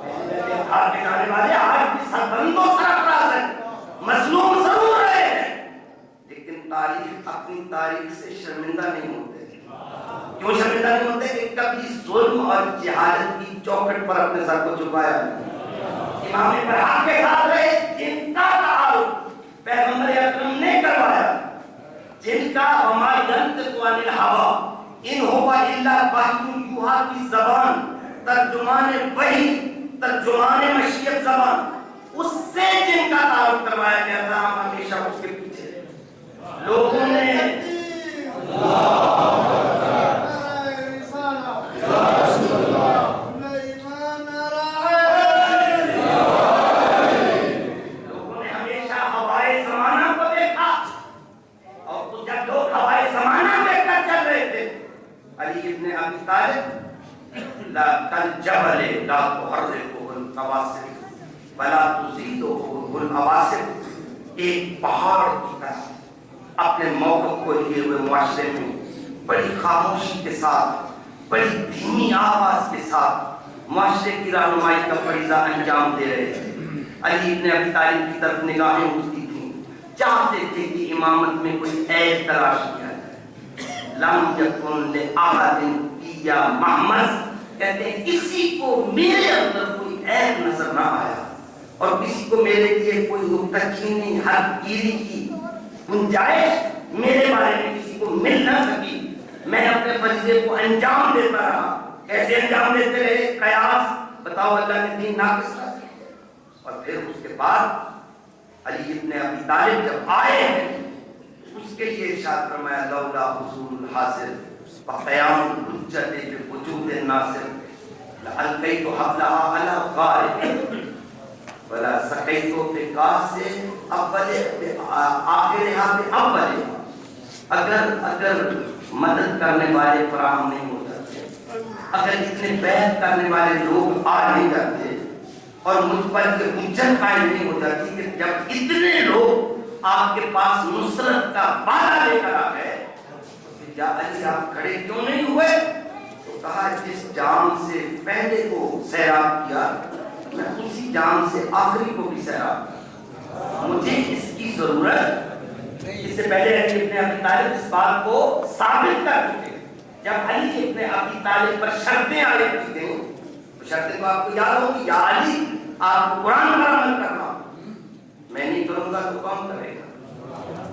اہل بیت اطہار کے جانے والے آج بھی سربلند و سرفراز ہیں، مظلوم ضرور رہے ہیں، لیکن تاریخ اپنی تاریخ سے شرمندہ نہیں ہوتے۔ کیوں شرمندہ نہیں ہوتے؟ کہ کبھی ظلم اور جہالت کی چوکھٹ پر اپنے سر کو چھپایا، امام برحق کے ساتھ رہے جن کا تعارف پیغمبر اکرم نے کروایا، جن کا وما ینطق عن الہوی ان ہوا الا وحی یوحی کی زبان، ترجمان وحی، ترجمان مشیت زبان، اس سے جن کا تعارف کروایا گیا تھا، ہم ہمیشہ اس کے پیچھے لوگوں نے ہمیشہ ہوائے زمانہ کو دیکھا، اور جب لوگ ہوائے زمانہ دیکھ کر چل رہے تھے، علی ابن ابی طالب لا کالجبل لا تحرکه القواصب ولا تزیده العواصب، ایک پہاڑ کی طرح اپنے موقف کو لیے ہوئے معاشرے میں بڑی خاموشی کے ساتھ، بڑی دھیمی آواز کے ساتھ معاشرے کی رہنمائی کا فریضہ انجام دے رہے تھے۔ علی ابن ابی طالب کی طرف نگاہیں اٹھتی تھیں، چاہتے تھے کہ امامت میں کوئی عیب تلاش کیا جائے۔ لم یکن لأحد فی محمد، کہتے ہیں کسی کو میرے اندر کوئی عیب نظر نہ آیا، اور کسی کو میرے لیے کوئی نکتہ چینی حد گیری کی گنجائش میرے بارے میں کسی کو مل نہ سکی۔ میں اپنے فریضے کو انجام دیتا رہا۔ کیسے انجام دیتے رہے؟ قیاس، بتاؤ اللہ نے دین ناقص کر دیا۔ اور پھر اس کے بعد علی ابن ابی طالب جب آئے ہیں، اس کے لیے ارشاد فرمایا لولا حصول الحاصل وقیام الحجت بوجود الناصر لألقیت حبلها علی الغارب ولا سقیت بکاس اول آخرها بأولها۔ اگر مدد کرنے والے فراہم نہیں ہو جاتے، اگر اتنے بیعت کرنے والے لوگ آ نہیں جاتے اور مجھ پر حجت قائم نہیں ہو جاتی کہ جب اتنے لوگ آپ کے پاس نصرت کا وعدہ لے کر آ گئے تو یا علی آپ کھڑے کیوں نہیں ہوئے؟ تو کہا جس جام سے پہلے کو سیراب کیا میں اسی جام سے آخری کو بھی سیراب کیا، مجھے اس کی ضرورت۔ اس سے پہلے علی ابن ابی طالب اس بات کو ثابت کر چکے۔ جب علی ابن ابی طالب پر شرطیں عائد کی گئیں، شرطیں کو آپ کو یاد ہوگی، یا علی آپ کو قرآن پر عمل کرنا، میں نہیں کروں گا تو کون کرے گا؟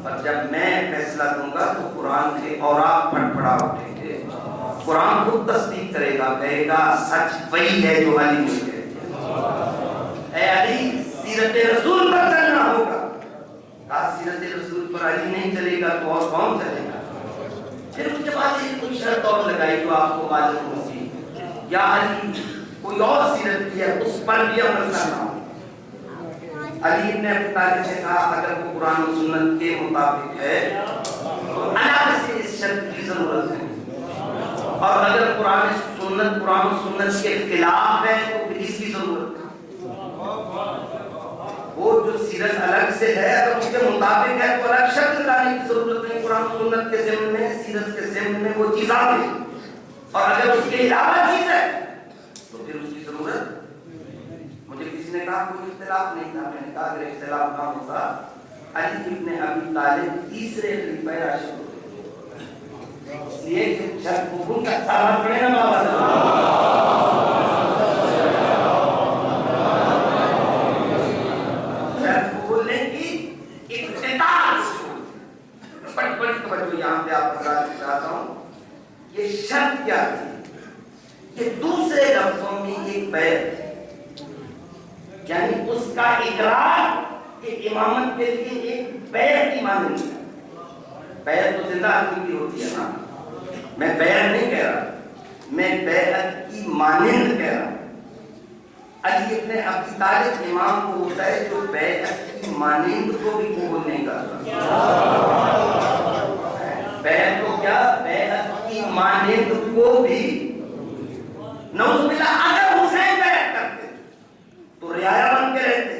اور جب میں فیصلہ دوں گا تو قرآن کے اوراق پھٹ پڑا اٹھیں گے، قرآن خود تصدیق کرے گا، کہے گا سچ وہی ہے جو علی نے کہا۔ اے علی سیرت رسول پر چلنا ہوگا۔ کہا سیرت رسول پر علی نہیں چلے گا تو اور کون چلے گا؟ پھر اس کے بعد ایک کوئی شرط اور لگائی جو آپ کو معلوم ہوگی، یا علی کوئی اور سیرت بھی ہے اس پر بھی عمل کرنا ہو۔ علی ابن ابی طالب نے کہا اگر وہ قرآن و سنت کے مطابق ہے تو الگ سے اس شرط کی ضرورت ہے، اور اگر قرآن و سنت کے خلاف ہے تو پھر اس کی ضرورت ہے۔ وہ جو سیرت الگ سے ہے اگر اس کے مطابق ہے تو الگ شرط لانے کی ضرورت نہیں، قرآن و سنت کے ضمن میں سیرت کے ضمن میں وہ چیز آ گئی، اور اگر اس کے علاوہ چیز ہے تو پھر اس کی ضرورت۔ مجھے کسی نے کہا کوئی اختلاف نہیں تھا، میں نے کہا اگر اختلاف نہ ہوتا علی ابن ابی طالب تیسرے خلیفہ راشد ہوتے، اس لیے کہ شرط حکم کا سارا پڑے نا بابا یہاں پہ آپ بتانا چاہتا ہوں یہ شرط کیا تھی کہ دوسرے لفظوں میں ایک بیعت، یعنی اس کا اقرار کہ امامت کے لیے ایک بیعت کی مانند ہے۔ بیعت تو زندہ آدمی کی ہوتی ہے نا، میں بیعت نہیں کہہ رہا، میں بیعت کی مانند کہہ رہا ہوں۔ علی ابن ابی طالب امام کو ہوتا ہے جو بیعت کی مانند کو بھی قبول نہیں کرتا۔ بیعت کو کیا؟ بیعت کی مانند کو بھی، نعوذ باللہ اگر حسین بیعت کرتے تو رعایا بن کے رہتے،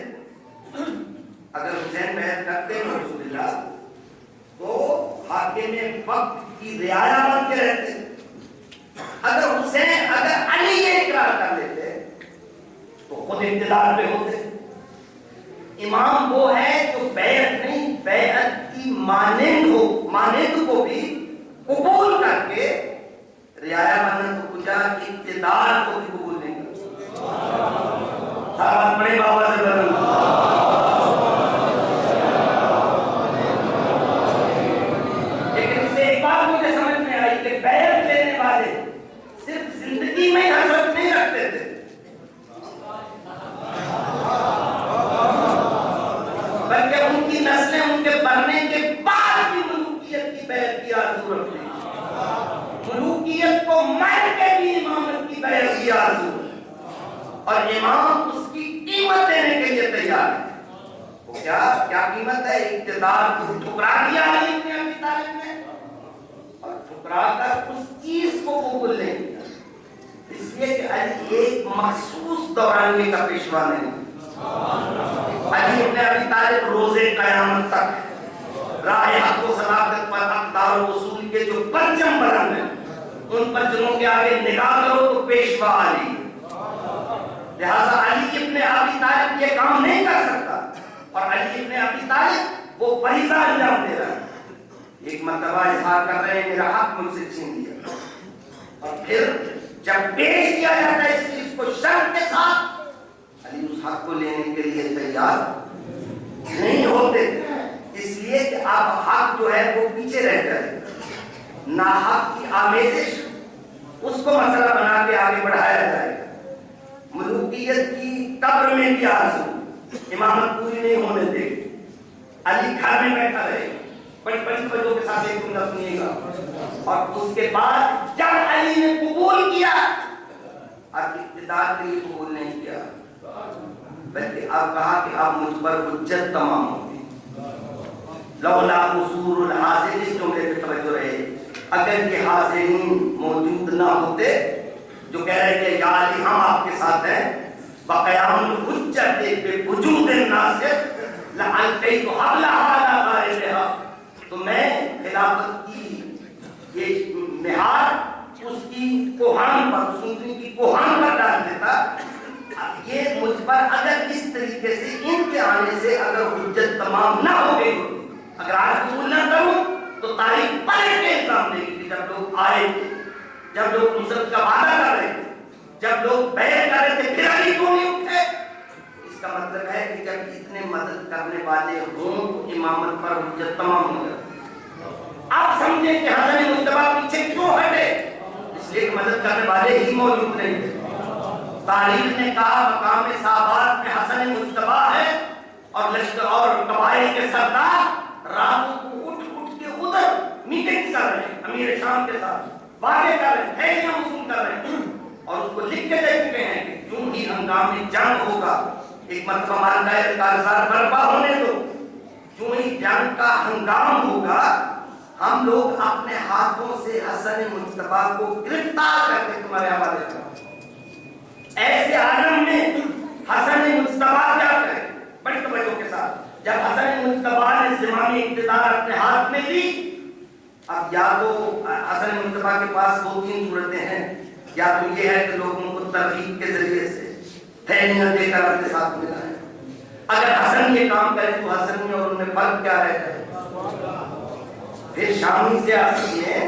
اگر حسین بیعت کرتے نعوذ باللہ تو حاکم وقت کی رعایا بن کے رہتے، اگر علی یہ اقرار کر لیتے تو خود اقتدار پہ ہوتے۔ امام وہ ہے جو بیعت نہیں بیعت کی مانند ہو، مانند کو بھی قبول کر کے رعایا بننا تو کجا اقتدار کو بھی قبول نہیں کرتا۔ بڑے بابا سے لیکن اس سے ایک بات مجھے سمجھ میں آئی کہ بیعت لینے والے صرف زندگی میں حسرت نہیں رکھتے تھے، بلکہ ان کی نسلیں ان کے مرنے کے بعد بھی ملوکیت کی بیعت کی آرزو رکھتے ہیں، ملوکیت کو مر کے بھی امامت کی بیعت کی آرزو، اور امام اس کی قیمت دینے کے لیے تیار ہے۔ وہ کیا قیمت ہے؟ اقتدار کو ٹھکرا دیا علی ابن ابی طالب نے، اور ٹھکرا کر اس چیز کو قبول نہیں کیا، اس لیے کہ علی ایک مخصوص دورانیے کا پیشوا نہیں۔ علی ابن ابی طالب روز قیامت تک راہ حق و صداقت پر اقدار و اصول کے جو پرچم بلند ہیں ان پرچموں کے آگے نگاہ کرو تو پیشوا علی، لہذا علی ابن ابی طالب یہ کام نہیں کر سکتا، اور علی ابن ابی طالب وہ فریضہ انجام دے رہا ہے۔ ایک مرتبہ اظہار کر رہے ہیں میرا حق مجھ سے چھین لیا، اور پھر جب پیش کیا جاتا ہے اس چیز کو شرط کے ساتھ، علی اس حق کو لینے کے لیے تیار نہیں ہوتے، اس لیے کہ اب حق جو ہے وہ پیچھے رہ جائے، ناحق کی آمیزش اس کو مسئلہ بنا کے آگے بڑھایا جائے، ملوکیت کی قبر میں بھی آرزو امامت پوری نہیں ہونے دے گی، علی گھر میں بیٹھا رہے، بڑی بڑی وجہوں کے ساتھ ایک جملہ سنیے گا، اور اس کے بعد جب علی نے قبول کیا اب اقتدار کے لیے قبول نہیں کیا، بلکہ اب کہا کہ اب مجھ پر حجت تمام ہوگی۔ لولا حضور الحاضر، اس جملے پہ توجہ رہے، اگر یہ حاضرین موجود نہ ہوتے جو کہہ رہے کہ یا علی ہم آپ کے ساتھ ہیں، بقیام الحجت بوجود الناصر لعلقیت حبلها علی غاربها، تو میں خلافت کی یہ مہار اس کی کوہان پر، سنتری کی کوہان پر ڈال دیتا. یہ مجھ پر اگر اس طریقے سے ان کے آنے سے اگر حجت تمام نہ ہو گئی، اگر آج قبول نہ کروں تو تاریخ پلٹ کے الزام دے گی کہ جب لوگ آئے تھے، جب لوگ نصرت کا وعدہ کر رہے تھے، جب لوگ بیعت کر رہے تھے، پھر علی کیوں نہیں اٹھے؟ اس کا مطلب ہے کہ جب اتنے مدد کرنے والے ہوں تو امامت پر حجت تمام ہو جائے. آپ سمجھیں کہ حسن مجتبیٰ پیچھے کیوں ہٹے؟ اس لیے کہ مدد کرنے والے ہی موجود نہیں تھے. تاریخ نے کہا مقام صحابات میں حسن مجتبیٰ ہے اور لشکر اور قبائل کے سردار راتوں کو اٹھ کے ادھر میٹنگ کر رہے ہیں امیر شام کے ساتھ، وعدے کر رہے ہیں، تھیلیاں وصول کر رہے ہیں اور اس کو لکھ کے دے چکے ہیں کہ کیوں ہی ہنگامی جنگ ہوگا، ایک مرتبہ مالدہ کارزار برپا ہونے دو، کیوں ہی جنگ کا ہنگام ہوگا، ہم لوگ اپنے ہاتھوں سے حسن مجتبیٰ کو گرفتار کر کے تمہارے حوالے کریں. ایسے عالم میں حسن مجتبیٰ کیا کرے؟ بڑی توجہ کے ساتھ، جب حسن مجتبیٰ نے زمامی اقتدار اپنے ہاتھ میں لی، اب یا تو حسن مجتبیٰ کے پاس دو تین صورتیں ہیں، یا تو یہ ہے کہ لوگوں کو ترغیب کے ذریعے سے تھیلیاں دے کر اپنے ساتھ ملائیں. اگر حسن یہ کام کرے تو حسن میں اور ان میں فرق کیا رہ جائے؟ پھر شامی سیاسی ہے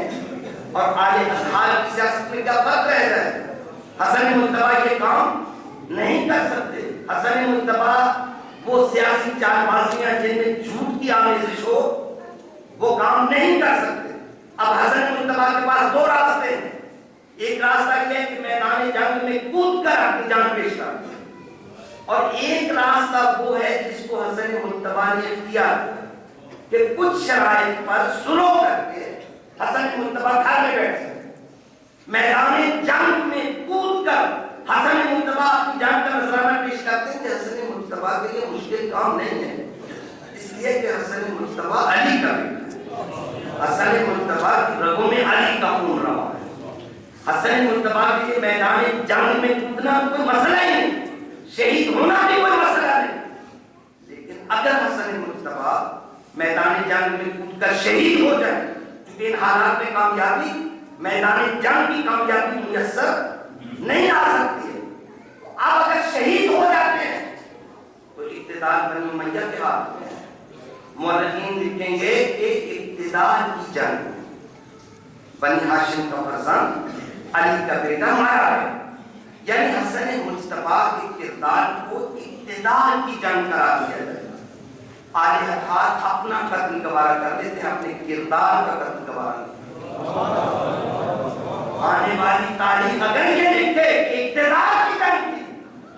اور آل ازہر کی سیاست میں کیا فرق رہ جائے؟ حسن مجتبیٰ یہ کام نہیں کر سکتے. حسن مجتبیٰ وہ سیاسی چال بازیاں جن میں جھوٹ کی آمیزش ہو وہ کام نہیں کر سکتے. اب حسن مجتبیٰ کے پاس دو راستے ہیں. ایک راستہ یہ ہے کہ میدان جنگ میں کود کر اپنی جان پیش کر، اور ایک راستہ وہ ہے جس کو حسن مجتبیٰ نے اختیار کہ کچھ شرائط پر سلو کر کے حسن مجتبیٰ گھر میں بیٹھ سکتے. میدان جنگ میں کود کر حسن مجتبیٰ اپنی جان کا نذرانہ پیش کرتے ہیں کہ حسن مجتبیٰ کے لیے مشکل کام نہیں ہے، اس لیے کہ حسن مجتبیٰ علی کا بیٹا ہے. حسن مجتبیٰ کی رگوں میں علی کا خون رہا ہے. حسن مجتبیٰ کے لیے میدان جنگ میں کودنا کوئی مسئلہ ہی نہیں، شہید ہونا بھی کوئی مسئلہ نہیں. لیکن اگر حسن مجتبیٰ میدان جنگ میں کود کر شہید ہو جائے، کیونکہ ان حالات میں کامیابی، میدان جنگ کی کامیابی میسر نہیں آ سکتی ہے، اب اگر شہید ہو جاتے ہیں تو اقتدار بنی امیہ کے ہاتھ میں. مورخین لکھیں گے کہ اقتدار کی جنگ بنی ہاشم کا فرزند علی کا بیٹا مارا ہے، یعنی حسن مجتبیٰ کے کردار کو اقتدار کی جنگ قرار دیا جائے. آل ازہر اپنا قتل گوارا کر لیتے ہیں، اپنے کردار کا قتل گوارا. آنے والی تاریخ اگر یہ لکھے کہ اقتدار کی جنگ تھی،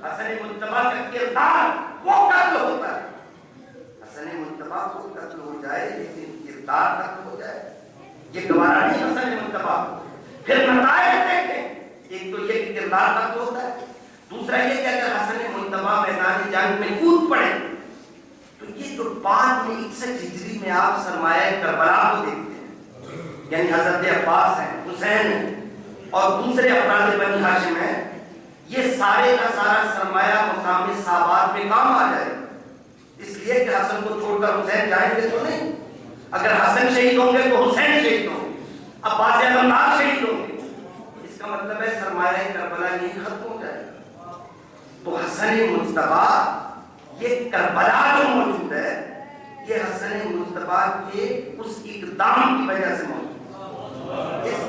حسن مجتبیٰ کا کردار وہ قتل ہوتا ہے. حسن مجتبیٰ کو قتل ہو جائے لیکن کردار قتل ہو جائے، یہ گوارا نہیں حسن مجتبیٰ. پھر نتائج دیکھیں، ایک تو یہ کہ کردار قتل ہوتا ہے، دوسرا یہ کہ اگر حسن مجتبیٰ میدان جنگ میں کود پڑے تو یہ تو بعد میں 61 ہجری میں آپ سرمایہ کربلا کو دیکھتے ہیں، یعنی حضرت عباس ہیں، حسین ہیں اور دوسرے افراد بنی ہاشم ہیں، یہ سارے کا سارا سرمایہ مقام صحابات میں کام آ جائے. اس لیے کہ حسن کو چھوڑ کر حسین جائیں گے تو نہیں. اگر حسن شہید ہوں گے تو حسین شہید ہوں گے، عباس علمدار شہید ہوں گے. اس کا مطلب ہے سرمایہ کربلا یہی ختم ہو جائے. تو حسن مجتبیٰ یہ کربلا جو موجود ہے یہ حسن مجتبیٰ کے اس اقدام کی وجہ سے موجود ہے. اس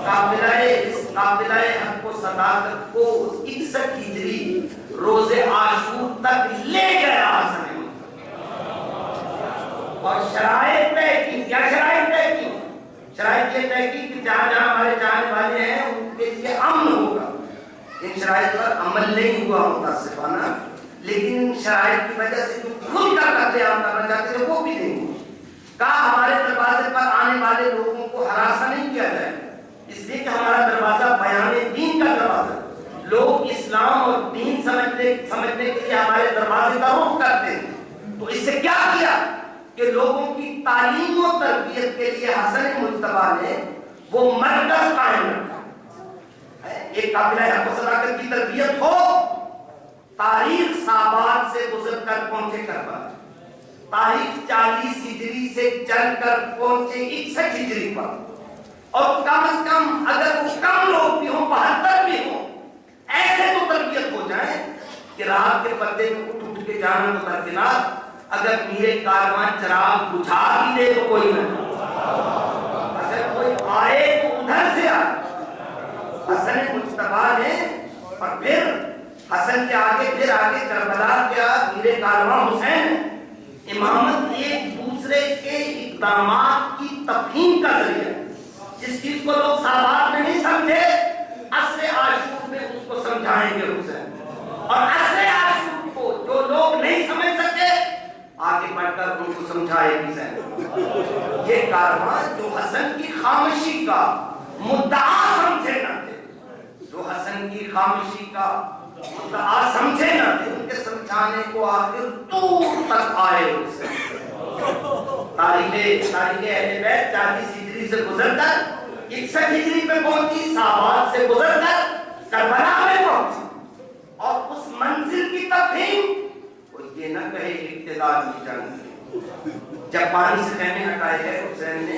قافلہ حق و صداقت کو 61 ہجری روز عاشور تک لے گیا حسن مجتبیٰ. اور شرائط طے کی، کیا شرائط طے کی؟ شرائط یہ طے کی کہ جہاں جہاں ہمارے جانے والے ہیں ان کے لیے امن ہوگا. ان شرائط پر عمل نہیں ہوا متاسفانہ، لیکن ان شرائط کی وجہ سے جو کھل کر قتل عام کرنا چاہتے تھے وہ بھی نہیں ہوا. کہا ہمارے دروازے پر آنے والے لوگوں کو ہراساں نہیں کیا جائے، اس لیے کہ ہمارا دروازہ بیان دین کا دروازہ، لوگ اسلام اور دین سمجھنے کے لیے ہمارے دروازے کا رخ کرتے ہیں. تو اس سے کیا کیا کہ لوگوں کی تعلیم و تربیت کے لیے حسن مجتبیٰ نے وہ مرکز قائم رکھا. ایک قافلہ حق و صداقت کی تربیت ہو، تاریخ سابات سے گزر کر پہنچے کربلا، تاریخ 40 ہجری سے چل کر پہنچے 61 ہجری پر، اور کم از کم اگر وہ کم لوگ بھی ہوں 72 بھی ہوں، ایسے تو تربیت ہو جائے کہ رات کے پردے میں اٹھ کے جانا تو درکنار، اگر میرے کاروان چراغ بجھا بھی دے تو کوئی نہ، اگر کوئی آئے تو ادھر سے آئے۔ حسن مجتبیٰ نے، اور پھر حسن کے آگے کربلا کیا میرے کاروان حسین، امامت ایک دوسرے کے اقدامات کی تفہیم کا ذریعہ ہے۔ جس چیز کو لوگ سابات میں نہیں سمجھے، عصر عاشور میں اس کو سمجھائیں گے حسین، اور عصر عاشور کو جو لوگ نہیں سمجھ سکے آگے بڑھ کر ان کو سمجھائے حسین۔ یہ کاروان جو حسن کی خاموشی کا مدعا سمجھے نہ تھے، جو حسن کی خاموشی کا مدعا سمجھے نہ تھے، ان کے سمجھانے کو آخر دور تک آئے حسین۔ تاریخ اہل بیت 40 ہجری سے گزر کر 61 ہجری پہ پہنچی، سابات سے گزر کر کربلا میں پہنچی، اور اس منزل کی تفہیم وہ یہ نہ کہے اقتدار کی جنگ۔ جب پانی سے خیمے ہٹائے گئے حسین نے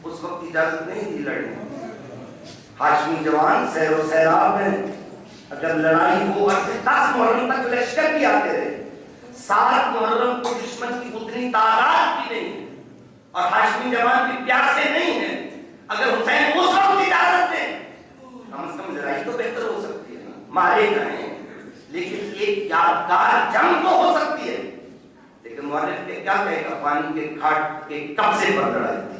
اس وقت اجازت نہیں دی لڑنے، ہاشمی جوان سیر و سیراب میں، اگر لڑائی ہو 10 محرم تک لشکر بھی آتے رہے، 7 محرم کو دشمن کی اتنی تعداد بھی نہیں ہے، اور ہاشمی جوان بھی پیاسے نہیں ہیں، اگر حسین اس وقت اجازت دیں کم از کم لڑائی تو بہتر ہو سکتی ہے، مارے جائیں لیکن ایک یادگار جنگ تو ہو سکتی ہے۔ لیکن مورخ کے کیا کہے گا، پانی کے گھاٹ کے قبضے پر لڑائی تھی،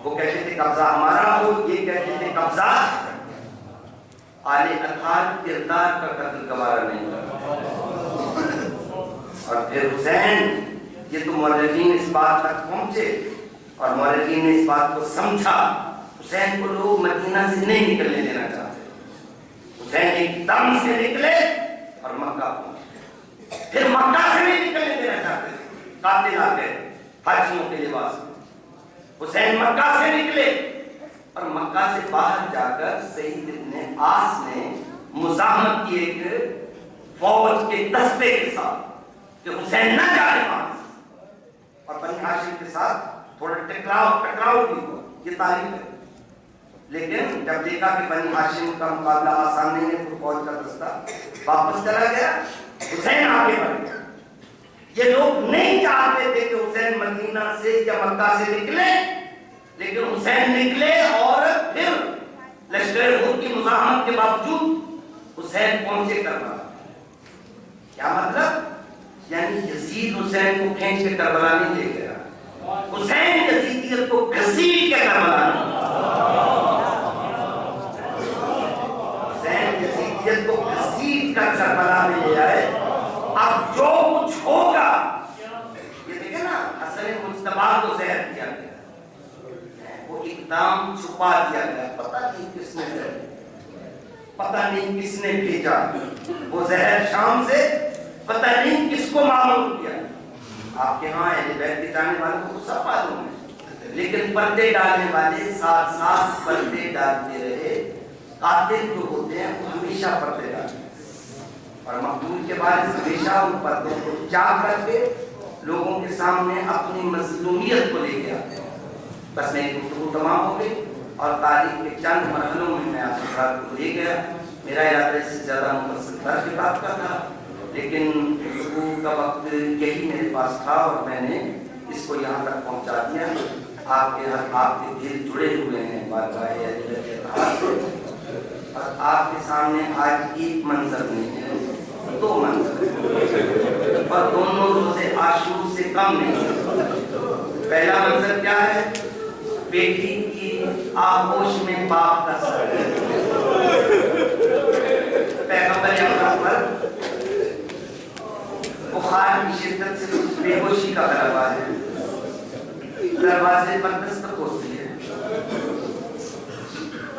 وہ کہتے تھے قبضہ ہمارا ہو، یہ کہتے تھے قبضہ آل اطہار کردار کا قتل گوارا نہیں کرتا۔ اور پھر حسین، یہ تو مورخین اس بات تک پہنچے اور مورخین نے اس بات کو سمجھا، حسین کو لوگ مدینہ سے نہیں نکلنے دینا چاہتے، حسین ایک دم سے نکلے اور مکہ پہنچے، پھر مکہ سے نہیں نکلنے دینا چاہتے، قاتل آ گئے حاجیوں کے لباس میں، حسین مکہ سے نکلے، اور مکہ سے باہر جا کر سعید ابن عاص نے مزاحمت کی ایک فوج کے دستے کے ساتھ کہ حسین نہ جائے وہاں سے، اور بنی ہاشم کے ساتھ تھوڑا ٹکراؤ بھی ہوا، یہ تاریخ ہے۔ لیکن جب دیکھا کہ بنی ہاشم کا مقابلہ آسان نہیں ہے تو فوج کا دستہ واپس چلا گیا، حسین آگے بڑھ گیا۔ یہ لوگ نہیں چاہتے تھے کہ حسین مدینہ سے یا مکہ سے نکلے، لیکن حسین نکلے، اور پھر لشکر خود کی مزاحمت کے باوجود حسین پہنچے کربلا۔ کیا مطلب؟ یعنی یزید حسین کو کھینچ کے کربلا نہیں لے گیا، حسین یزیدیت کو گھسیٹ کے کربلا نہیں، حسین یزیدیت کو گھسیٹ کر کربلا میں لے آئے۔ اب جو کچھ ہوگا، یہ دیکھیں نا، حسن مجتبیٰ کو زہر دیا گیا، وہ اقدام چھپا دیا گیا، پتہ نہیں کس نے دیا، پتہ نہیں کس نے بھیجا، وہ زہر شام سے پتہ نہیں کس کو معلوم کیا۔ آپ کے ہاں اہل بیت کے جانے والوں کو سب معلوم ہے، لیکن پردے ڈالنے والے ساتھ ساتھ پردے ڈالتے رہے۔ قاتل جو ہوتے ہیں وہ ہمیشہ پردے ڈالتے ہیں، اور مقتول کے بعد ہمیشہ ان پردوں کو چاک کر کے لوگوں کے سامنے اپنی مظلومیت کو لے کے آتے ہیں۔ بس میری گفتگو تمام ہو گئی، اور تاریخ کے چند مرحلوں میں آپ حضرات کو لے گیا۔ میرا ارادہ اس سے زیادہ مفصل کتاب کا تھا، لیکن گفتگو کا وقت یہی میرے پاس تھا، اور میں نے اس کو یہاں تک پہنچا دیا۔ آپ کے دل جڑے ہوئے ہیں بارگاہ اہل بیت سے، اور آپ کے سامنے آج ایک منظر نہیں ہے، 2 منظر ہیں، اور دونوں روزے عاشور سے کم نہیں۔ پہلا منظر کیا ہے؟ بیٹی کی آغوش میں باپ کا سر، پیغمبر اکرم پر بخار کی شدت سے کچھ بے ہوشی کا غلبہ ہے، دروازے پر دستک ہوتی ہے،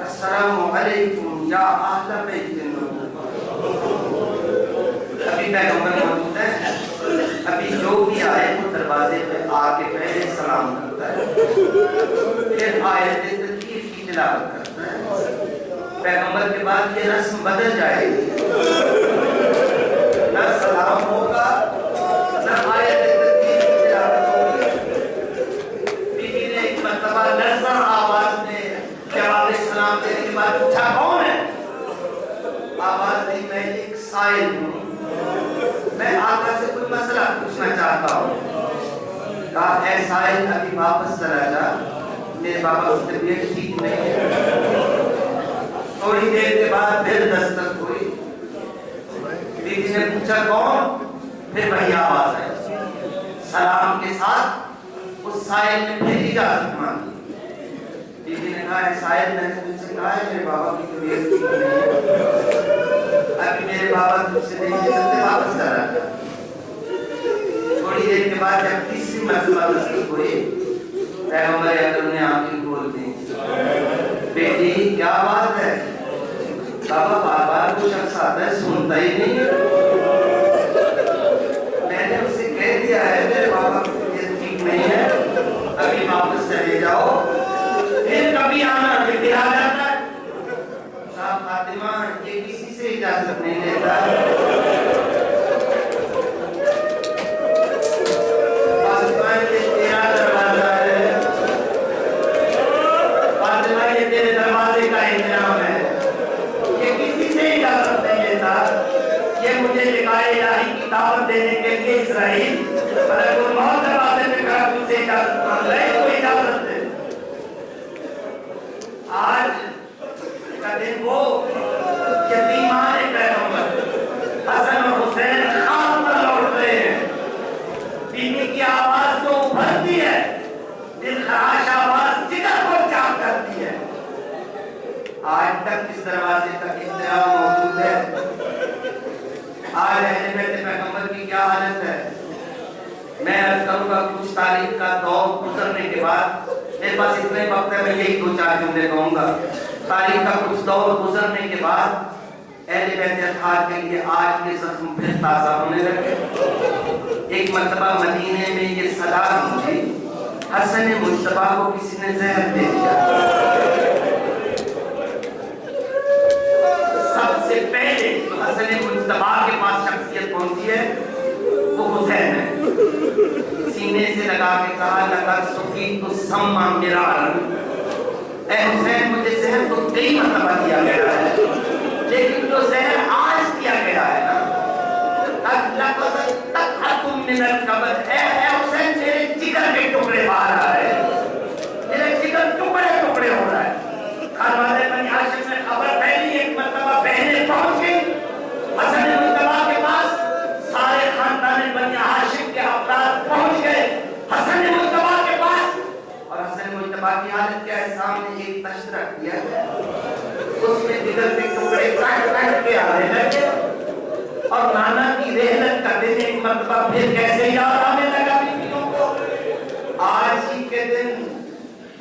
السلام علیکم یا اہل بیت النبوہ۔ ابھی پیغمبر موجود ہے، ابھی جو بھی آئے وہ دروازے پہ آ کے پہلے سلام کرتا ہے، پھر آیت تطہیر کی تلاوت کرتا ہے، پیغمبر کے بعد یہ رسم بدل جائے گی، نہ سلام ہوگا نہ آیت تکبیر کی تلاوت ہوگی۔ بی بی نے ایک مرتبہ لرزاں آواز میں جواب سلام دینے کے بعد پوچھا کون ہے؟ آواز دی میں ایک سائل ہوں، میں آقا سے کوئی مسئلہ پوچھنا چاہتا ہوں۔ کہا اے سائل ابھی واپس چلا جا، میرے بابا کی طبیعت ٹھیک نہیں ہے۔ تھوڑی دیر کے بعد پھر دستک ہوئی، بی بی نے پوچھا کون؟ پھر وہی آواز آئی، سلام کے ساتھ اس سائل نے پھر اجازت مانگی۔ بی بی نے کہا اے سائل میں نے تجھ سے کہا ہے میرے بابا کی طبیعت ٹھیک نہیں ہے، ابھی میرے بابا تجھ سے نہیں لے سکتے، واپس چلا جا۔ تھوڑی دیر کے بعد جب تیسری مرتبہ دستک ہوئی، پیغمبر اکرم نے آنکھیں کھول دیں، بیٹی کیا بات ہے؟ بابا بار بار وہ شخص آتا ہے سنتا ہی نہیں، میں نے اسے کہہ دیا ہے میرے بابا کی طبیعت ٹھیک نہیں ہے، ابھی واپس چلے جاؤ، پھر کبھی آنا، پھر آ جاتا ہے۔ صاحب فاطمہ یہ کسی سے اجازت نہیں لیتا، فاطمہ یہ تیرا دروازہ ہے، فاطمہ یہ تیرے دروازے کا انتظام ہے، یہ کسی سے اجازت نہیں لیتا، یہ مجھے لقاء الہی کی دعوت دینے کے لیے اسرائیل ملک الموت دروازے میں کھڑا تجھ سے اجازت مانگ رہا ہے، کوئی اجازت دے۔ آج کا دن وہ یتیمان پیغمبر حسن اور حسین خاک پر لوٹ رہے ہیں، بیوی کی آواز جو ابھرتی ہے، دل خراش آواز جگر کو چاک کرتی ہے۔ آج تک اس دروازے تک انتظام موجود ہے۔ آج اہل بیت پیغمبر کی کیا حالت ہے؟ میں عرض کروں گا کچھ تاریخ کا دور گزرنے کے بعد، میرے پاس اتنے وقت ہے میں یہی دو چار جملے کہوں گا۔ تاریخ کا کچھ دور گزرنے کے بعد اہل بیت اطہار کے لیے آج کے زخم پھر تازہ ہونے لگے۔ ایک مرتبہ مدینے میں یہ صدا ہوئی، حسن مجتبیٰ کو کسی نے زہر دے دیا۔ سب سے پہلے جو حسن مجتبیٰ کے پاس شخصیت پہنچی ہے وہ حسین ہے۔ سینے سے لگا کے کہا لقد سقیت السم مرارا، اے حسین مجھے زہر تو کئی مرتبہ دیا گیا ہے، لیکن جو زہر آج دیا گیا ہے نا، من القبر، اے حسین میرے جگر کے ٹکڑے باہر آ رہے ہیں، میرے جگر ٹکڑے ٹکڑے ہو رہا ہے۔ خانوادہ بنی ہاشم میں خبر پھیلی، ایک مرتبہ بہنیں پہنچ گئی حسن مجتبیٰ کے پاس، سارے خاندان بنی ہاشم کے افراد پہنچ گئے حسن مجتبیٰ کے پاس، اور حسن مجتبیٰ کی حالت کیا ہے؟ سامنے ایک تشت رکھ دیا ہے، اس میں جگر کے ٹکڑے کٹ کٹ کے آنے لگے، اور نانا کی رحلت کا دن ایک مرتبہ پھر کیسے یاد آنے لگا بیویوں کو۔ آج ہی کے دن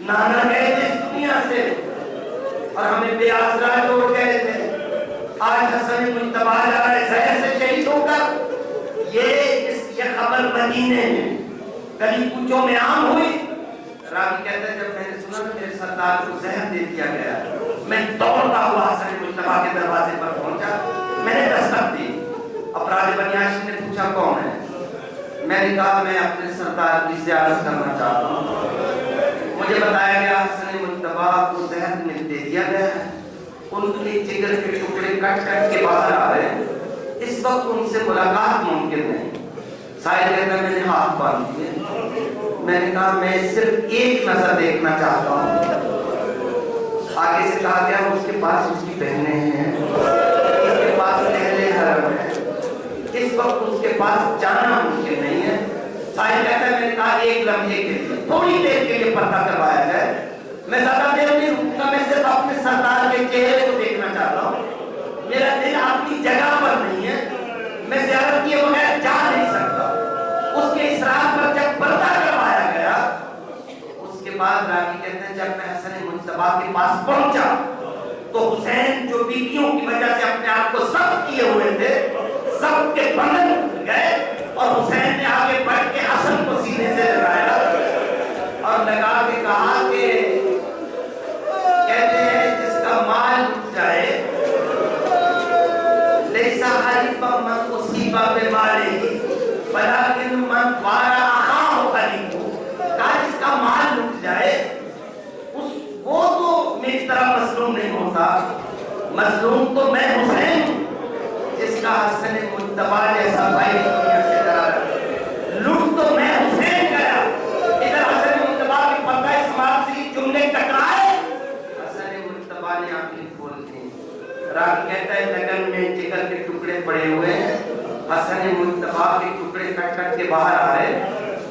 نانا گئے تھے اس دنیا سے اور ہمیں بے آسرا چھوڑ گئے تھے، آج حسن مجتبیٰ جا رہے زہر سے شہید ہو کر۔ یہ خبر مدینے میں گلی کوچوں میں عام ہوئی۔ راوی کہتا ہے جب میں نے سنا میرے سردار کو زہر دے دیا گیا، میں دوڑتا ہوا حسن مجتبیٰ کے دروازے پر پہنچا، میں نے دستک دی۔ افراد بنی ہاشم نے پوچھا کون ہے؟ میں نے کہا میں اپنے سردار کی زیارت کرنا چاہتا ہوں۔ مجھے بتایا گیا حسن مجتبیٰ کو زہر میں دے دیا گیا ہے، ان کے جگر کے ٹکڑے کٹ کٹ کے باہر آ رہے ہیں، اس وقت ان سے ملاقات ممکن نہیں۔ سائل کہتا ہے میں نے ہاتھ باندھ دیے، میں نے کہا میں صرف ایک نظر دیکھنا چاہتا ہوں۔ آگے سے کہا گیا اس کے پاس اس کی بہنیں ہیں، اس کے پاس اہل حرم ہے، اس وقت اس کے پاس جانا ممکن نہیں ہے۔ سائل کہتا ہے میں نے کہا ایک لمحے کے لیے، تھوڑی دیر کے لیے پردہ کروایا جائے، میں زیادہ دیر نہیں رکوں گا، میں صرف اپنے سردار کے چہرے کو دیکھنا چاہتا ہوں، میرا دل اپنی جگہ پر نہیں ہے، میں زیارت کیے بغیر جا نہیں سکتا۔ اس کے اصرار پر جب پردہ کروایا گیا، اس کے بعد راوی کہتے ہیں جب میں حسن مجتبیٰ کے پاس پہنچا تو حسین جو بیویوں کی وجہ سے اپنے آپ کو سخت کیے ہوئے تھے، سب کے بدن گئے، اور حسین نے آگے بڑھ کے حسن کو سینے سے لگایا اور لگا کے کہا کہ کہتے ہیں جس کا مال اٹھ جائے حریف من اصیب بمالہ ولکن من وارا اخاہ قریب، کہا جس کا مال لٹ جائے وہ تو میری طرح مظلوم نہیں ہوتا، مظلوم تو میں حسین ہوں جس کا حسن مجتبیٰ جیسا بھائی دنیا سے ڈرا رہا، لٹ تو میں حسین گیا۔ ادھر حسن مجتبیٰ کی پتہ اسماعیل سے جملے ٹکرائے، حسن مجتبیٰ نے آنکھیں کھول دی۔ راوی کہتا ہے لگن میں جگر کے ٹکڑے پڑے ہوئے ہیں، حسن مجتبیٰ کے ٹکڑے کٹ کٹ کے باہر آ رہے،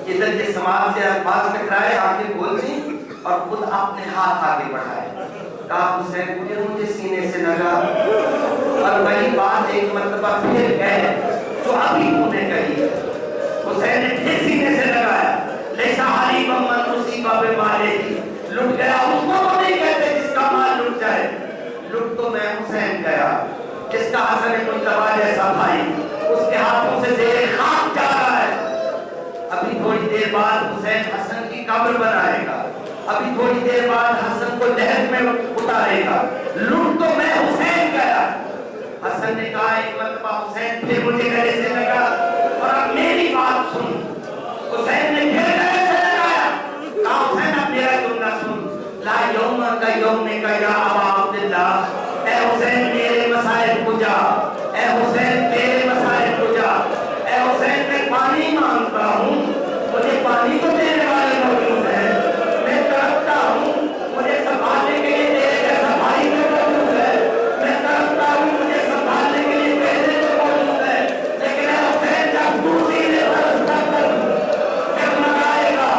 ادھر یہ اسماعیل سے الفاظ ٹکرائے، آنکھیں کھول دی اور خود اپنے ہاتھ آگے بڑھائے، کہا حسین مجھے سینے سے لگا، اور وہی بات ایک مرتبہ پھر کہے جو ابھی تو نے کہی ہے۔ حسین نے پھر سینے سے لگایا، لیسا حریف من اصیب بمالہ، لٹ گیا اس کو تو نہیں کہتے جس کا مال لٹ جائے، لٹ تو میں حسین گیا جس کا حسن مجتبیٰ جیسا بھائی اس کے ہاتھوں سے زیر خاک جا رہا ہے۔ ابھی تھوڑی دیر بعد حسین حسن کی قبر بنائے گا، ابھی تھوڑی دیر بعد حسن کو لہد میں اتارے گا، لٹ تو میں حسین گیا۔ حسن نے کہا ایک مرتبہ حسین پھر مجھے گلے سے لگا، اور اب میری بات سن۔ حسین نے پھر گلے سے لگایا، کہا حسین اب میرا جملہ سن، لا یوم کا یوم کا یا ابا عبداللہ، اے حسین میرے مسائل کو جا، اے حسین میرے مسائل کو جا، اے حسین میں پانی مانگتا ہوں، مجھے پانی کو دینے والے موجود ہیں، میں تڑپتا ہوں، مجھے سنبھالنے کے لیے تیرے جیسا بھائی میں موجود ہے، میں تڑپتا ہوں، مجھے سنبھالنے کے لیے تیرے میں موجود ہے، لیکن اے حسین جب تو سینے برستا کر جب لگائے گا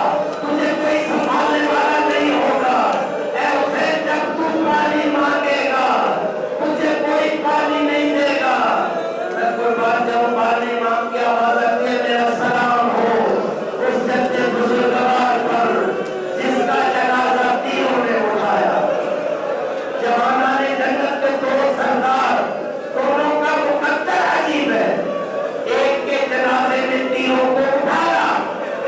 تجھے کوئی سنبھالنے والا نہیں ہوگا، اے حسین جب تو پانی مانگے گا تجھے کوئی پانی نہیں دے گا۔ میں قربان جاؤں پانی مانگ کے آواز آتی ہے میرا سلام ہو اس جد بزرگوار پر جس کا جنازہ تیروں نے اٹھایا۔ جوانان جنت کے دو سردار دونوں کا مقدر عجیب ہے، ایک کے جنازے میں تیروں کو اٹھایا،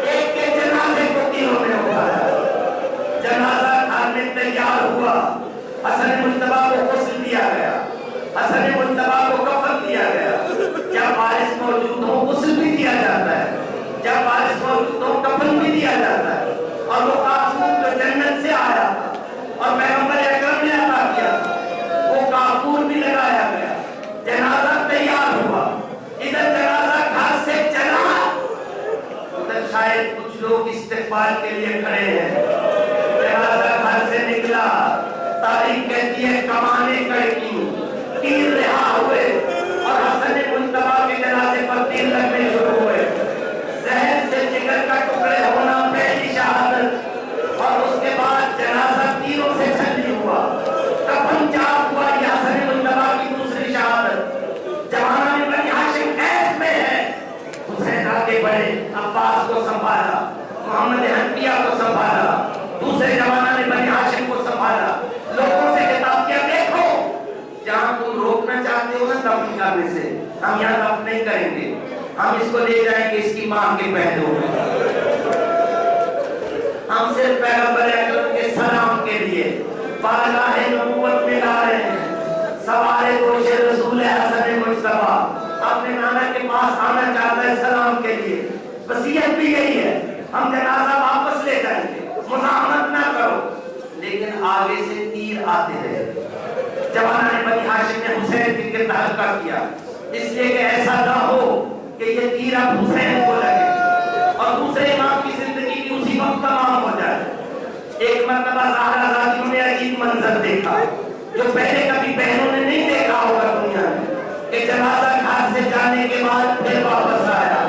ایک کے جنازے کو تیروں نے اٹھایا۔ جنازہ گھر میں تیار ہوا، حسن مجتبیٰ کو غسل دیا گیا، حسن مجتبیٰ کو کفن دیا گیا، جب وارث موجود ہو غسل بھی دیا جاتا ہے، جب وارث موجود ہو کفن بھی دیا جاتا ہے، اور وہ کافور جو جنت سے آیا تھا اور پیغمبر اکرم نے عطا کیا تھا وہ کافور بھی لگایا گیا، جنازہ تیار ہوا، ادھر جنازہ گھر سے چلا، ادھر شاید کچھ لوگ استقبال کے لیے کھڑے ہیں، جنازہ گھر سے نکلا، تاریخ کہتی ہے کمانیں کڑکی، تیر رہا ہوئے اور حسن مجتبیٰ کے جنازے پر تیر لگنے شروع ہوئے، زہر سے جگر کا ٹکڑے ہونا پہلی شہادت، اور اس کے بعد جنازہ تیروں سے چھلنی ہوا، کفن چاک ہوا، یہ حسن مجتبیٰ کی دوسری شہادت۔ جوانان بنی ہاشم قید میں ہے، حسین آگے بڑھے، عباس کو سنبھالا، محمد حنفیہ کو سنبھالا، دوسرے جوانان بنی ہاشم کو سنبھالا، لوگوں سے خطاب کیا دیکھو جہاں تم روکنا چاہتے ہو نا دفن کرنے سے، ہم یہاں دفن نہیں کریں گے، ہم اس کو لے جائیں گے اس کی ماں کے پہلو میں، ہم صرف پیغمبر اکرم کے سلام کے لیے بارگاہ نبوت میں لا رہے ہیں، سوارے گوش رسول حسن مجتبیٰ اپنے نانا کے پاس آنا چاہتا ہے سلام کے لیے، وصیت بھی یہی ہے، ہم جنازہ واپس لے جائیں گے، مزاحمت نہ کرو، لیکن آگے سے تیر آتے رہے۔ جوانان بنی ہاشم نے حسین کی گرد ہلکا کیا، اس لیے کہ ایسا نہ ہو کہ یہ تیر اب حسین کو لگے اور دوسرے امام کی زندگی کی اسی وقت تمام ہو جائے۔ ایک مرتبہ زہرا زادیوں نے عجیب منظر دیکھا جو پہلے کبھی بہنوں نے نہیں دیکھا ہوگا دنیا میں، کہ جنازہ گھر سے جانے کے بعد پھر واپس آیا،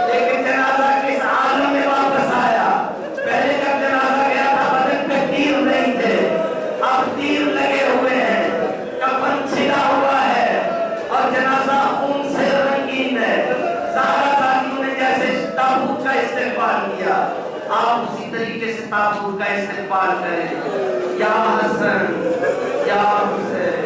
لیکن جنازہ کس عالم میں واپس آیا؟ پہلے جب جنازہ گیا تھا بدن پہ تیر نہیں تھے، اب تیر لگے ہوئے ہیں، کفن چھلا ہوا ہے اور جنازہ خون سے رنگین ہے۔ زہرا زادیوں نے جیسے تابوت کا استقبال کیا، آپ اسی طریقے سے تابوت کا استقبال کریں، یا حسن یا حسین۔